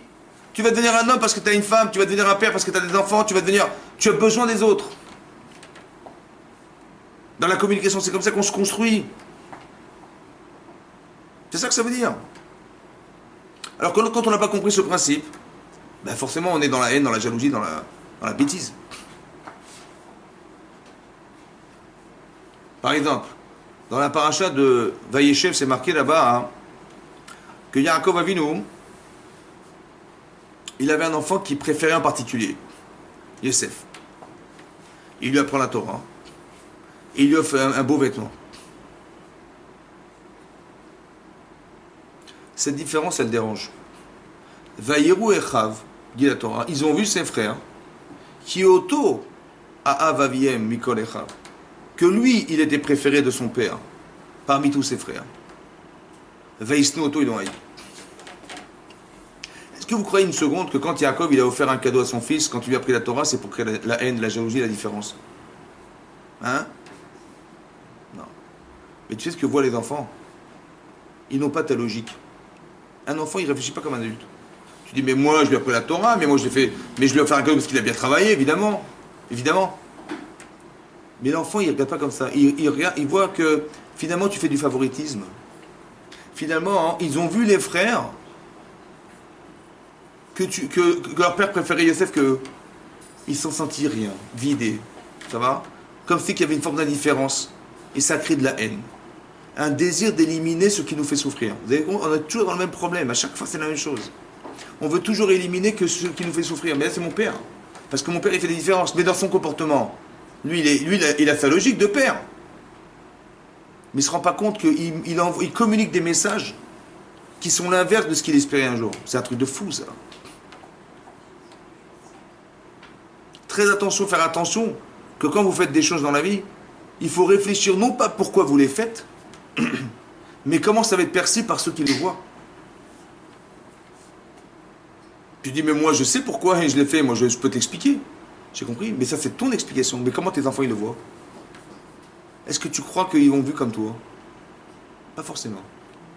Tu vas devenir un homme parce que tu as une femme. Tu vas devenir un père parce que tu as des enfants. Tu as besoin des autres. Dans la communication, c'est comme ça qu'on se construit. C'est ça que ça veut dire. Alors quand on n'a pas compris ce principe, ben forcément on est dans la haine, dans la jalousie, dans la bêtise. Par exemple, dans la paracha de Vayeshev, c'est marqué là-bas hein, que Yaakov Avinu, il avait un enfant qu'il préférait en particulier, Yosef. Il lui apprend la Torah. Il lui offre un beau vêtement. Cette différence, elle dérange. Vayeru Echav, dit la Torah, ils ont vu ses frères, qui auto a avaviem mikol Echav, que lui, il était préféré de son père, parmi tous ses frères. Vaisnu auto, ils l'ont haï. Est-ce que vous croyez une seconde que quand Yaakov, il a offert un cadeau à son fils, quand il lui a pris la Torah, c'est pour créer la haine, la jalousie, la différence? Hein? Non. Mais tu sais ce que voient les enfants? Ils n'ont pas ta logique. Un enfant, il ne réfléchit pas comme un adulte. Tu dis, mais moi, je lui ai appris la Torah, mais moi, je lui ai offert un cadeau parce qu'il a bien travaillé, évidemment. Évidemment. Mais l'enfant, il ne regarde pas comme ça. Il voit que, finalement, tu fais du favoritisme. Finalement, hein, ils ont vu les frères que leur père préférait Yosef que ils se sont sentis rien, vidés. Ça va? Comme si qu'il y avait une forme d'indifférence. Et ça crée de la haine. Un désir d'éliminer ce qui nous fait souffrir. Vous avez compris? On est toujours dans le même problème. À chaque fois, c'est la même chose. On veut toujours éliminer que ce qui nous fait souffrir. Mais là, c'est mon père. Parce que mon père, il fait des différences. Mais dans son comportement, lui, il a sa logique de père. Mais il ne se rend pas compte qu'il communique des messages qui sont l'inverse de ce qu'il espérait un jour. C'est un truc de fou, ça. Très attention, faire attention que quand vous faites des choses dans la vie, il faut réfléchir non pas pourquoi vous les faites, mais comment ça va être perçu par ceux qui le voient. Tu dis, mais moi je sais pourquoi et je l'ai fait, moi je peux t'expliquer. J'ai compris, mais ça c'est ton explication. Mais comment tes enfants ils le voient? Est-ce que tu crois qu'ils vont vu comme toi? Pas forcément.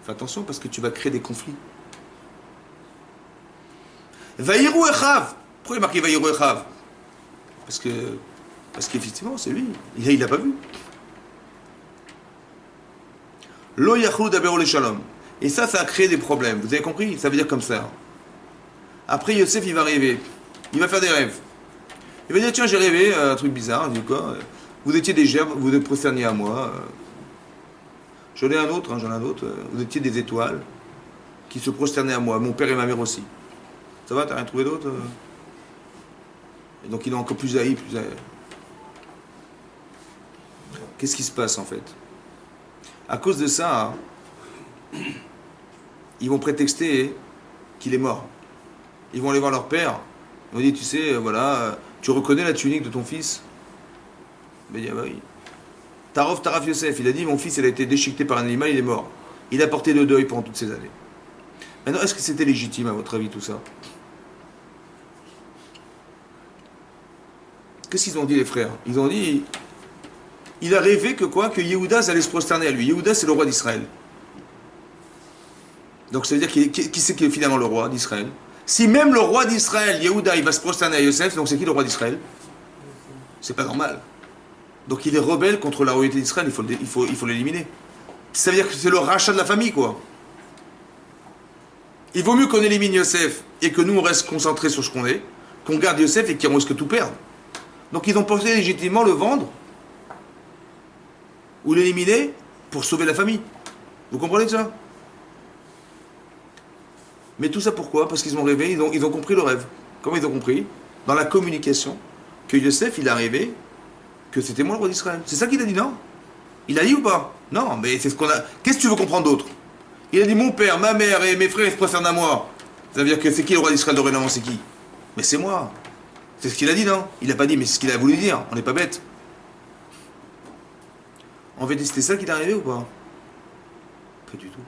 Fais attention parce que tu vas créer des conflits. Vaïrou Echav. Pourquoi il est marqué Vaïrou Echav? Parce qu'effectivement c'est lui. Il n'a pas vu. Lo yachlu daberu le shalom. Et ça a créé des problèmes. Vous avez compris? Ça veut dire comme ça. Après Yosef il va rêver. Il va faire des rêves. Il va dire tiens j'ai rêvé un truc bizarre. Il dit quoi? Vous étiez des gerbes, vous vous prosterniez à moi. J'en ai un autre, vous étiez des étoiles qui se prosternaient à moi. Mon père et ma mère aussi. Ça va, t'as rien trouvé d'autre? Et donc il est encore plus haï, Qu'est-ce qui se passe en fait? À cause de ça, ils vont prétexter qu'il est mort. Ils vont aller voir leur père. Ils vont dire, tu sais, voilà, tu reconnais la tunique de ton fils? Ben, il dit, ah bah oui. Taraf Yosef, il a dit, mon fils, il a été déchiqueté par un animal, il est mort. Il a porté le deuil pendant toutes ces années. Maintenant, est-ce que c'était légitime, à votre avis, tout ça? Qu'est-ce qu'ils ont dit, les frères? Ils ont dit, il a rêvé que quoi? Que Yehuda allait se prosterner à lui. Yehuda, c'est le roi d'Israël. Donc, ça veut dire qui c'est qui est finalement le roi d'Israël? Si même le roi d'Israël, Yehuda, il va se prosterner à Yosef, donc c'est qui le roi d'Israël? C'est pas normal. Donc il est rebelle contre la royauté d'Israël, il faut l'éliminer. Ça veut dire que c'est le rachat de la famille, quoi. Il vaut mieux qu'on élimine Yosef et que nous on reste concentrés sur ce qu'on est, qu'on garde Yosef et qu'on risque tout perdre. Donc ils ont pensé légitimement le vendre ou l'éliminer pour sauver la famille. Vous comprenez ça? Mais tout ça pourquoi? Parce qu'ils ont rêvé, ils ont compris le rêve. Comment ils ont compris? Dans la communication, que Yosef, il a rêvé que c'était moi le roi d'Israël. C'est ça qu'il a dit, non? Il a dit ou pas? Non, mais c'est ce qu'on a... Qu'est-ce que tu veux comprendre d'autre? Il a dit, mon père, ma mère et mes frères, ils se préfèrent à moi. Ça veut dire que c'est qui le roi d'Israël dorénavant? C'est qui? Mais c'est moi. C'est ce qu'il a dit, non? Il n'a pas dit, mais c'est ce qu'il a voulu dire. On n'est pas bête. En fait, c'était ça qu'il est arrivé ou pas? Pas du tout.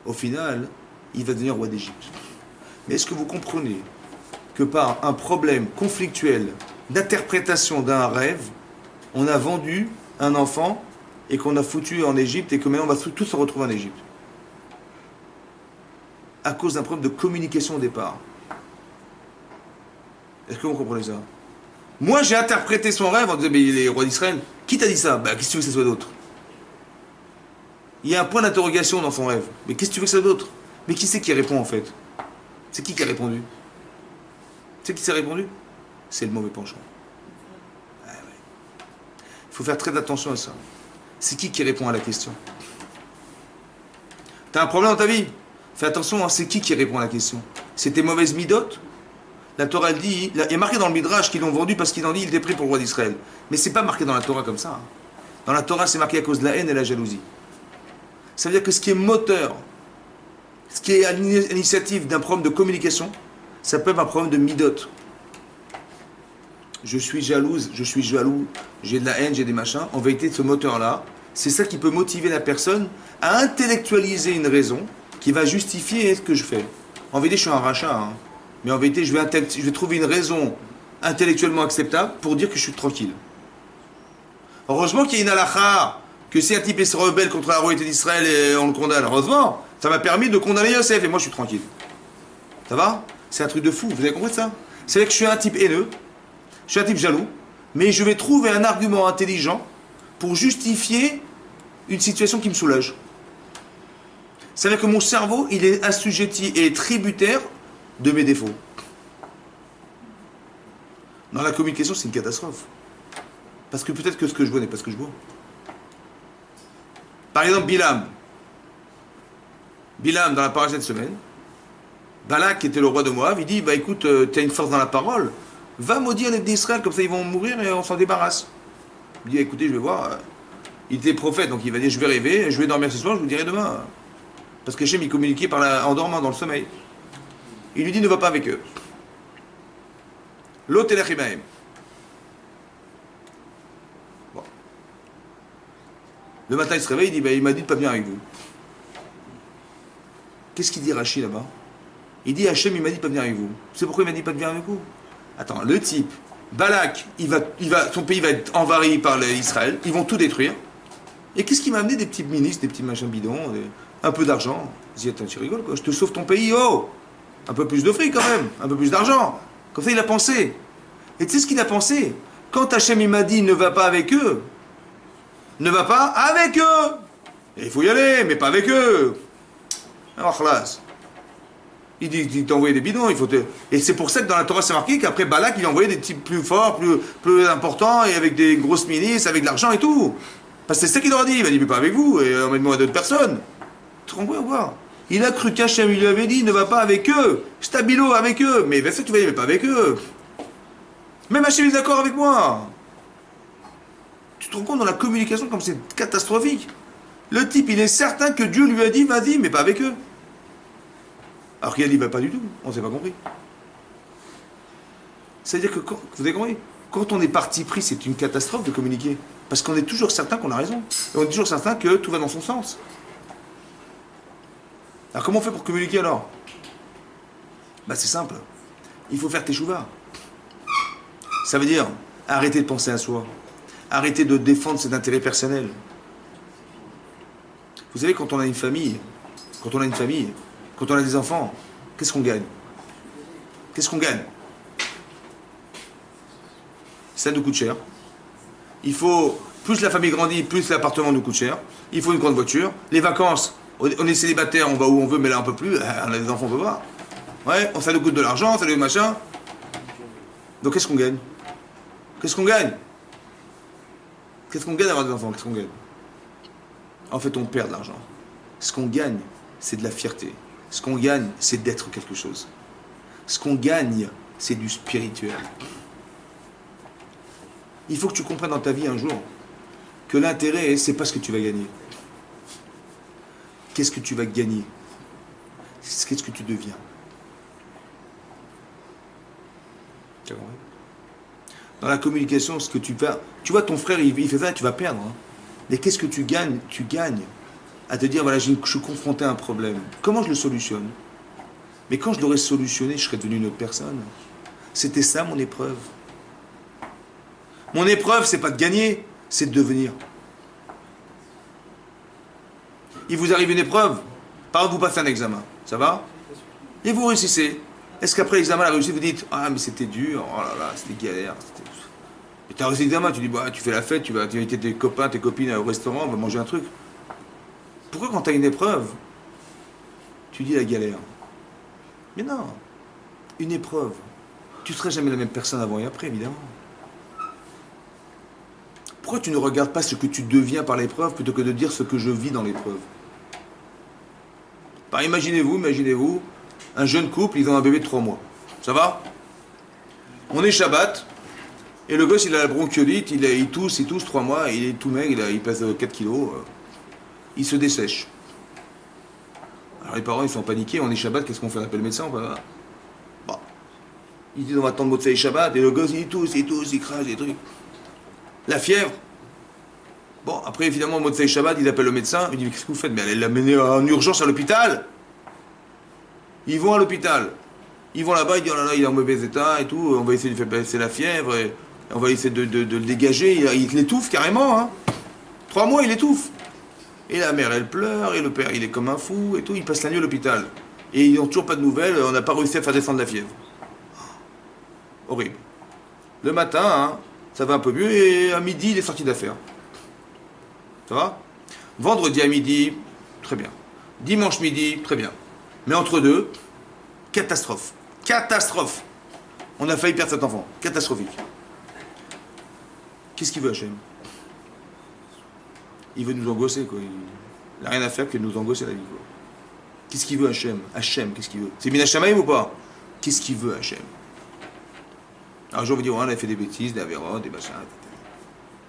Au final, il va devenir roi d'Égypte. Mais est-ce que vous comprenez que par un problème conflictuel d'interprétation d'un rêve, on a vendu un enfant et qu'on a foutu en Égypte et que maintenant on va tous se retrouver en Égypte? À cause d'un problème de communication au départ. Est-ce que vous comprenez ça? Moi j'ai interprété son rêve en disant mais il est roi d'Israël. Qui t'a dit ça? Bah qu'est-ce que tu veux que ce soit d'autre? Il y a un point d'interrogation dans son rêve. Mais qu'est-ce que tu veux que ce soit d'autre? Mais qui c'est qui répond en fait? C'est qui a répondu? Tu sais qui s'est répondu? C'est le mauvais penchant. Ah ouais. Il faut faire très attention à ça. C'est qui répond à la question? T'as un problème dans ta vie? Fais attention, hein, c'est qui répond à la question? C'est tes mauvaises midotes? La Torah, elle dit, il y a marqué dans le Midrash qu'ils l'ont vendu parce qu'ils ont dit il était pris pour le roi d'Israël. Mais c'est pas marqué dans la Torah comme ça. Hein. Dans la Torah, c'est marqué à cause de la haine et la jalousie. Ça veut dire que ce qui est moteur, ce qui est à l'initiative d'un problème de communication, ça peut être un problème de midote. Je suis jalouse, je suis jaloux, j'ai de la haine, j'ai des machins. En vérité, ce moteur-là, c'est ça qui peut motiver la personne à intellectualiser une raison qui va justifier ce que je fais. En vérité, je suis un rachat, hein. Mais en vérité, je vais trouver une raison intellectuellement acceptable pour dire que je suis tranquille. Heureusement qu'il y a une halakha, que si un type se rebelle contre la royauté d'Israël et on le condamne, heureusement, ça m'a permis de condamner Yosef et moi je suis tranquille. Ça va? C'est un truc de fou, vous avez compris ça? C'est-à-dire que je suis un type haineux, je suis un type jaloux, mais je vais trouver un argument intelligent pour justifier une situation qui me soulage. C'est-à-dire que mon cerveau, il est assujetti et tributaire de mes défauts. Dans la communication, c'est une catastrophe. Parce que peut-être que ce que je vois n'est pas ce que je vois. Par exemple, Bilam. Bilam, dans la paracha cette semaine, Balak, qui était le roi de Moab, il dit, bah écoute, tu as une force dans la parole, va maudire les d'Israël, comme ça ils vont mourir et on s'en débarrasse. Il dit, écoutez, je vais voir. Il était prophète, donc il va dire, je vais rêver, je vais dormir ce soir, je vous dirai demain. Parce que Hachem, il communiquait en dormant, dans le sommeil. Il lui dit, ne va pas avec eux. L'autre est l'Achimaïm. Bon. Le matin, il se réveille, il dit, bah, il m'a dit de ne pas venir avec vous. Qu'est-ce qu'il dit Rachi là-bas? Il dit, Hachem, il m'a dit de ne pas venir avec vous. C'est pourquoi il m'a dit de ne pas venir avec vous? Attends, le type, Balak, son pays va être envahi par Israël, ils vont tout détruire. Et qu'est-ce qui m'a amené des petits ministres, des petits machins bidons, un peu d'argent? Je dis, attends, tu rigoles quoi, je te sauve ton pays, oh! Un peu plus de fric quand même, un peu plus d'argent. Comme ça, il a pensé. Et tu sais ce qu'il a pensé? Quand Hachem il m'a dit ne va pas avec eux, ne va pas avec eux. Et il faut y aller, mais pas avec eux. Alors, classe. Il t'a envoyé des bidons, il faut te... Et c'est pour ça que dans la Torah, c'est marqué qu'après Balak, il a envoyé des types plus forts, plus importants, et avec des grosses milices, avec de l'argent et tout. Parce que c'est ça qu'il leur a dit. Il m'a dit, mais pas avec vous, et emmène-moi à d'autres personnes. Tu te rends compte, voir. Il a cru qu'Hachem, il lui avait dit, ne va pas avec eux. Stabilo avec eux. Mais bien sûr que tu vas y aller, mais pas avec eux. Même Hachem est d'accord avec moi. Tu te rends compte dans la communication comme c'est catastrophique. Le type, il est certain que Dieu lui a dit, vas-y, mais pas avec eux. Alors qu'il a dit, va pas du tout. On ne s'est pas compris. C'est-à-dire que, vous avez compris, quand on est parti pris, c'est une catastrophe de communiquer. Parce qu'on est toujours certain qu'on a raison. Et on est toujours certain que tout va dans son sens. Alors comment on fait pour communiquer alors? Bah c'est simple. Il faut faire teshuva. Ça veut dire arrêter de penser à soi. Arrêter de défendre ses intérêts personnels. Vous savez, quand on a une famille, quand on a des enfants, qu'est-ce qu'on gagne? Qu'est-ce qu'on gagne? Ça nous coûte cher. Il faut, plus la famille grandit, plus l'appartement nous coûte cher. Il faut une grande voiture. Les vacances, on est célibataire, on va où on veut, mais là on peut plus. On a des enfants, on peut pas. Ouais, ça nous coûte de l'argent, ça nous machin. Donc qu'est-ce qu'on gagne? Qu'est-ce qu'on gagne? Qu'est-ce qu'on gagne d'avoir des enfants? Qu'est-ce qu'on gagne? En fait, on perd de l'argent. Ce qu'on gagne, c'est de la fierté. Ce qu'on gagne, c'est d'être quelque chose. Ce qu'on gagne, c'est du spirituel. Il faut que tu comprennes dans ta vie un jour que l'intérêt, c'est pas ce que tu vas gagner. Qu'est-ce que tu vas gagner? Qu'est-ce que tu deviens? Dans la communication, ce que tu vas... Tu vois, ton frère, il fait ça, tu vas perdre. Hein. Mais qu'est-ce que tu gagnes? Tu gagnes à te dire, voilà, je suis confronté à un problème. Comment je le solutionne? Mais quand je l'aurais solutionné, je serais devenu une autre personne. C'était ça mon épreuve. Mon épreuve, c'est pas de gagner, c'est de devenir. Il vous arrive une épreuve, par exemple, vous passez un examen, ça va? Et vous réussissez. Est-ce qu'après l'examen, la réussite, vous dites, ah mais c'était dur, oh là là, c'était galère. Et tu as réussi l'examen, tu dis, bah, tu fais la fête, tu vas inviter tes copains, tes copines au restaurant, on va manger un truc. Pourquoi quand tu as une épreuve, tu dis la galère? Mais non, une épreuve, tu ne seras jamais la même personne avant et après, évidemment. Pourquoi tu ne regardes pas ce que tu deviens par l'épreuve plutôt que de dire ce que je vis dans l'épreuve? Bah, imaginez-vous, un jeune couple, ils ont un bébé de 3 mois. Ça va? On est Shabbat, et le gosse, il a la bronchiolite, il tousse 3 mois, il est tout maigre, il pèse 4 kilos, il se dessèche. Alors les parents, ils sont paniqués, on est Shabbat, qu'est-ce qu'on fait? On appelle le médecin, on va... Bon. Ils disent, on va attendre Motsei Shabbat, et le gosse, il tousse, il crache, des trucs. La fièvre. Bon, après, finalement, Motsei Shabbat, ils appellent le médecin, il dit, mais qu'est-ce que vous faites? Mais allez l'amener en urgence à l'hôpital. Ils vont à l'hôpital. Ils vont là-bas, ils disent, oh là là, il est en mauvais état et tout, on va essayer de faire baisser la fièvre, et on va essayer de le dégager, il l'étouffe carrément, hein. 3 mois, il étouffe. Et la mère, elle pleure, et le père, il est comme un fou, et tout, il passe la nuit à l'hôpital. Et ils n'ont toujours pas de nouvelles, on n'a pas réussi à faire descendre la fièvre. Horrible. Le matin, hein, ça va un peu mieux, et à midi, il est sorti d'affaires. Ça va? Vendredi à midi, très bien. Dimanche midi, très bien. Mais entre deux, catastrophe. Catastrophe. On a failli perdre cet enfant. Catastrophique. Qu'est-ce qu'il veut, Hachem? Il veut nous angoisser, quoi. Il n'a rien à faire que de nous angoisser la vie, quoi. Qu'est-ce qu'il veut, Hachem? Hachem, qu'est-ce qu'il veut? C'est Mina Shamaim ou pas? Qu'est-ce qu'il veut, Hachem? Alors, je vais vous dire, on a fait des bêtises, des avérotes, des machins,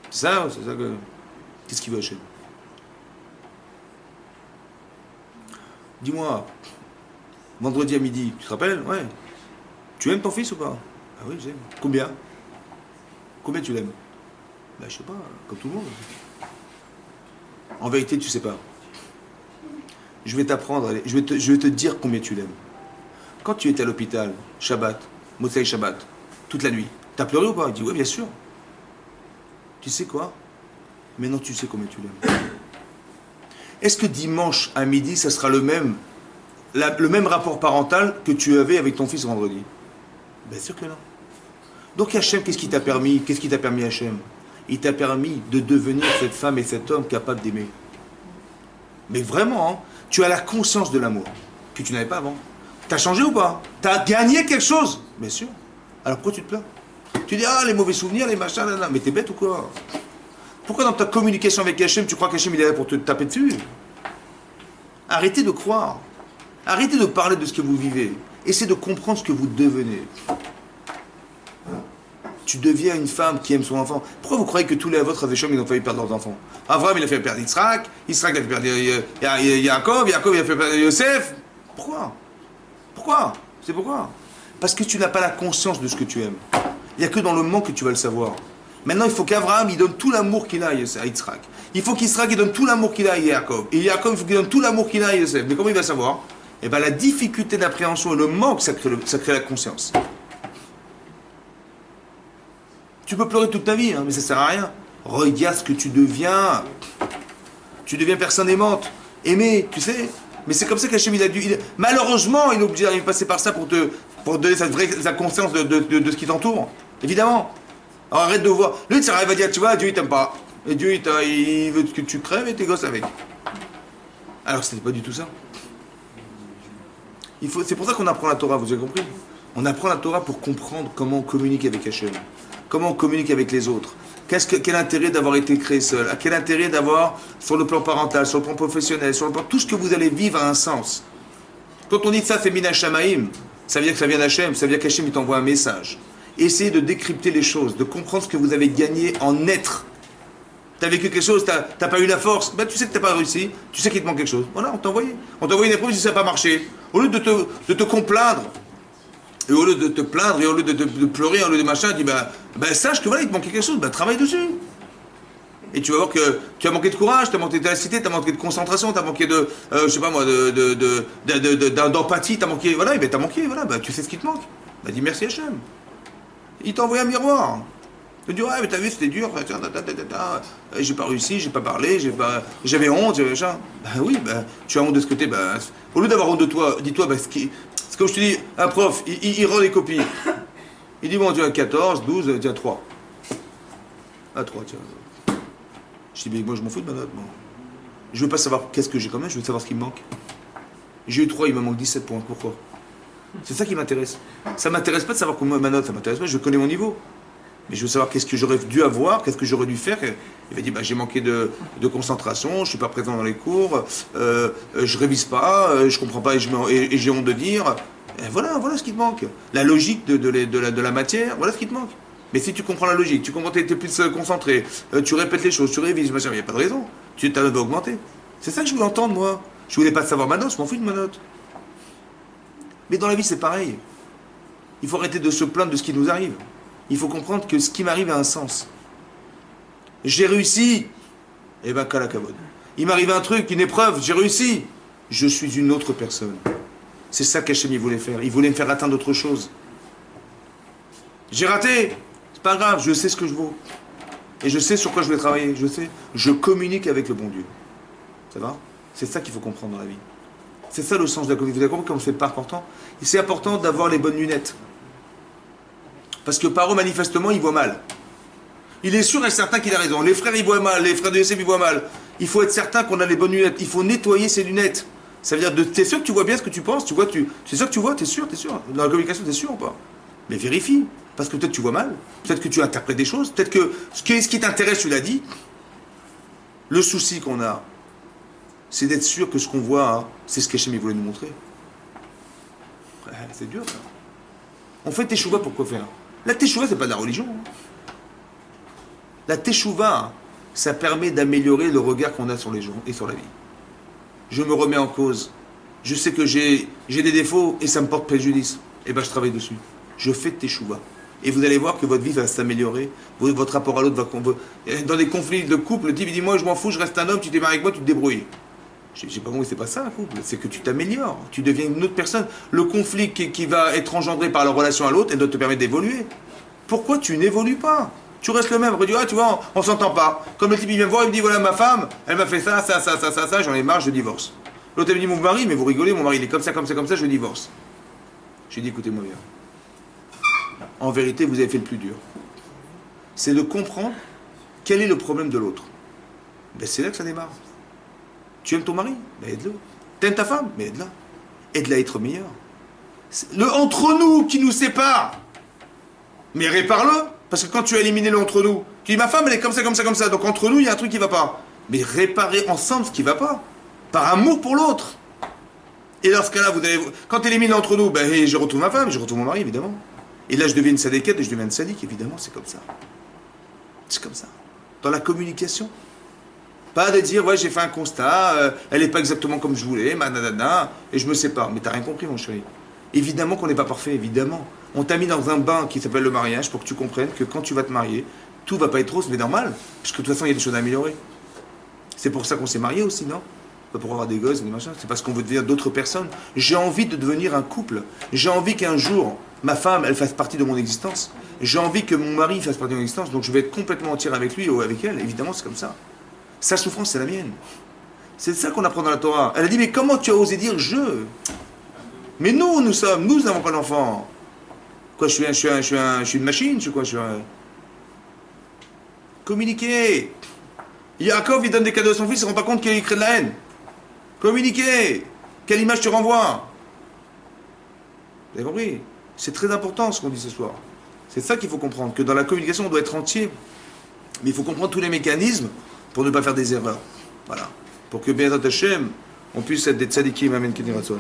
etc. C'est ça que... Qu'est-ce qu'il veut, Hachem? Dis-moi, vendredi à midi, tu te rappelles? Ouais. Tu aimes ton fils ou pas? Ah oui, j'aime. Combien? Combien tu l'aimes? Ben, je sais pas, comme tout le monde. En vérité, tu sais pas. Je vais t'apprendre, je vais te dire combien tu l'aimes. Quand tu étais à l'hôpital, Shabbat, Motsei Shabbat, toute la nuit, t'as pleuré ou pas? Il dit, ouais, bien sûr. Tu sais quoi? Maintenant, tu sais combien tu l'aimes. Est-ce que dimanche à midi, ça sera le même rapport parental que tu avais avec ton fils vendredi? Bien sûr que non. Donc Hachem, qu'est-ce qui t'a permis? Qu'est-ce qui t'a permis, Hachem? Il t'a permis de devenir cette femme et cet homme capable d'aimer. Mais vraiment, hein, tu as la conscience de l'amour que tu n'avais pas avant. T'as changé ou pas? T'as gagné quelque chose? Bien sûr. Alors pourquoi tu te plains? Tu dis, ah, les mauvais souvenirs, les machins, là, là. Mais t'es bête ou quoi? Pourquoi dans ta communication avec Hachem, tu crois qu'Hachem il est là pour te taper dessus? Arrêtez de croire. Arrêtez de parler de ce que vous vivez. Essayez de comprendre ce que vous devenez. Tu deviens une femme qui aime son enfant. Pourquoi vous croyez que tous les vôtres Hachem, ils ont failli perdre leurs enfants? Abraham, il a fait perdre Yitzhak, Yitzhak, il a fait perdre Yaakov, Yaakov, il a fait perdre Yosef. Pourquoi? Pourquoi? C'est pourquoi? Parce que tu n'as pas la conscience de ce que tu aimes. Il n'y a que dans le moment que tu vas le savoir. Maintenant, il faut qu'Abraham, il donne tout l'amour qu'il a à Yitzhak. Il faut qu'Israël il donne tout l'amour qu'il a à Yaakov. Et Yaakov, il faut qu'il donne tout l'amour qu'il a à Yosef. Mais comment il va savoir? Eh bien, la difficulté d'appréhension et le manque, ça crée la conscience. Tu peux pleurer toute ta vie, hein, mais ça ne sert à rien. Regarde ce que tu deviens. Tu deviens personne aimante. Aimée, tu sais. Mais c'est comme ça qu'Hachem, malheureusement, il est obligé de passer par ça pour donner sa conscience de ce qui t'entoure. Évidemment. Alors arrête de voir. Lui, ça va dire, tu vois, Dieu, il t'aime pas. Et Dieu, il veut que tu crèves et tes gosses avec. Alors, ce n'est pas du tout ça. C'est pour ça qu'on apprend la Torah, vous avez compris? On apprend la Torah pour comprendre comment on communique avec Hachem. Comment on communique avec les autres. Quel intérêt d'avoir été créé seul? Quel intérêt d'avoir, sur le plan parental, sur le plan professionnel, sur le plan... Tout ce que vous allez vivre a un sens. Quand on dit ça, c'est Mina Shamaim, ça veut dire que ça vient d'Hachem, ça veut dire qu'Hachem, il t'envoie un message. Essayez de décrypter les choses, de comprendre ce que vous avez gagné en être. Tu as vécu quelque chose, tu n'as pas eu la force, ben, tu sais que tu n'as pas réussi, tu sais qu'il te manque quelque chose. Voilà, on t'a envoyé. On t'a envoyé une épreuve, si ça n'a pas marché. Au lieu de te complaindre, et au lieu de te plaindre, et au lieu de pleurer, au lieu de machin, dis sache que voilà, il te manquait quelque chose, travaille dessus. Et tu vas voir que tu as manqué de courage, tu as manqué de ténacité, tu as manqué de concentration, tu as manqué je sais pas moi, d'empathie, tu as manqué, voilà, tu as manqué, voilà, tu sais ce qui te manque. Dis merci Hachem. Il t'a envoyé un miroir. Tu dis, ouais, mais t'as vu, c'était dur, j'ai pas réussi, j'ai pas parlé, j'avais honte, j'avais machin. Oui, tu as honte de ce côté, au lieu d'avoir honte de toi, dis-toi, c'est comme je te dis, un prof, il rend les copies. Il dit, bon, tu as 14, 12, tiens, 3. Ah, 3, tiens. Je dis, mais moi, je m'en fous de ma note, moi. Je veux pas savoir qu'est-ce que j'ai quand même, je veux savoir ce qui me manque. J'ai eu 3, il me manque 17 points, pourquoi? C'est ça qui m'intéresse. Ça m'intéresse pas de savoir comment ma note, ça m'intéresse pas, je connais mon niveau. Mais je veux savoir qu'est-ce que j'aurais dû avoir, qu'est-ce que j'aurais dû faire. Il m'a dit, j'ai manqué de concentration, je ne suis pas présent dans les cours, je révise pas, je comprends pas et j'ai honte de dire. Et voilà ce qui te manque. La logique de la matière, voilà ce qui te manque. Mais si tu comprends la logique, tu comprends, tu es plus concentré, tu répètes les choses, tu révises, il n'y a pas de raison. Ta note va augmenter. C'est ça que je voulais entendre, moi. Je voulais pas savoir ma note, je m'en fous de ma note. Mais dans la vie, c'est pareil. Il faut arrêter de se plaindre de ce qui nous arrive. Il faut comprendre que ce qui m'arrive a un sens. J'ai réussi, eh ben, kalakavod. Il m'arrive un truc, une épreuve, j'ai réussi. Je suis une autre personne. C'est ça qu'Hachem voulait faire. Il voulait me faire atteindre autre chose. J'ai raté, c'est pas grave, je sais ce que je vaux. Et je sais sur quoi je vais travailler, je sais. Je communique avec le bon Dieu. Ça va? C'est ça qu'il faut comprendre dans la vie. C'est ça le sens de la communication. Vous avez compris comme c'est pas important? Et c'est important d'avoir les bonnes lunettes. Parce que Paro, manifestement, il voit mal. Il est sûr et certain qu'il a raison. Les frères, ils voient mal. Les frères de Yosef, ils voient mal. Il faut être certain qu'on a les bonnes lunettes. Il faut nettoyer ses lunettes. Ça veut dire, t'es sûr que tu vois bien ce que tu penses? C'est sûr que tu vois? T'es sûr? Dans la communication, t'es sûr ou pas? Mais vérifie. Parce que peut-être tu vois mal. Peut-être que tu interprètes des choses. Peut-être que ce qui t'intéresse, tu l'as dit. Le souci qu'on a, c'est d'être sûr que ce qu'on voit, c'est ce qu'Hachem voulait nous montrer. C'est dur, ça. On fait teshuva pour quoi faire? La teshuva, c'est pas de la religion. La teshuva, ça permet d'améliorer le regard qu'on a sur les gens et sur la vie. Je me remets en cause. Je sais que j'ai des défauts et ça me porte préjudice. Et je travaille dessus. Je fais teshuva. Et vous allez voir que votre vie va s'améliorer. Votre rapport à l'autre va... Dans des conflits de couple, le type il dit, moi je m'en fous, je reste un homme, tu t'es marié avec moi, tu te débrouilles. Je sais pas comment c'est pas ça un couple, c'est que tu t'améliores, tu deviens une autre personne. Le conflit qui va être engendré par la relation à l'autre, elle doit te permettre d'évoluer. Pourquoi tu n'évolues pas? Tu restes le même, tu dis, tu vois, on s'entend pas. Comme le type il vient me voir, il me dit, voilà ma femme, elle m'a fait ça, j'en ai marre, je divorce. L'autre elle me dit, mon mari, mais vous rigolez, mon mari il est comme ça, je divorce. J'ai dit, écoutez-moi bien. En vérité, vous avez fait le plus dur. C'est de comprendre quel est le problème de l'autre. C'est là que ça démarre. Tu aimes ton mari? Aide-le. T'aimes ta femme? Mais aide-la. Aide-la à être meilleure. Le entre nous qui nous sépare. Mais répare-le. Parce que quand tu as éliminé le entre nous, tu dis ma femme elle est comme ça. Donc entre nous il y a un truc qui ne va pas. Mais réparer ensemble ce qui ne va pas. Par amour pour l'autre. Et dans ce cas-là, quand tu élimines entre nous, je retrouve ma femme, je retrouve mon mari évidemment. Et là je deviens une sadéquette et je deviens une sadique évidemment, c'est comme ça. C'est comme ça. Dans la communication. Pas de dire, ouais, j'ai fait un constat, elle n'est pas exactement comme je voulais, et je me sépare. Mais t'as rien compris, mon chéri. Évidemment qu'on n'est pas parfait, évidemment. On t'a mis dans un bain qui s'appelle le mariage pour que tu comprennes que quand tu vas te marier, tout va pas être rose, mais normal, puisque de toute façon, il y a des choses à améliorer. C'est pour ça qu'on s'est mariés aussi, non? Pas pour avoir des gosses, des machins, c'est parce qu'on veut devenir d'autres personnes. J'ai envie de devenir un couple. J'ai envie qu'un jour, ma femme, elle fasse partie de mon existence. J'ai envie que mon mari fasse partie de mon existence, donc je vais être complètement entier avec lui ou avec elle. Évidemment, c'est comme ça. Sa souffrance, c'est la mienne. C'est ça qu'on apprend dans la Torah. Elle a dit, mais comment tu as osé dire je? Mais nous n'avons pas d'enfant. Quoi, je suis une machine, je suis quoi, Communiquer. Yaakov, il donne des cadeaux à son fils, il ne se rend pas compte qu'il crée de la haine. Communiquer. Quelle image tu renvoies? Vous avez compris? C'est très important ce qu'on dit ce soir. C'est ça qu'il faut comprendre, que dans la communication, on doit être entier. Mais il faut comprendre tous les mécanismes pour ne pas faire des erreurs. Voilà. Pour que, bien Hashem, on puisse être des tzadikim, amen, Kediratzon.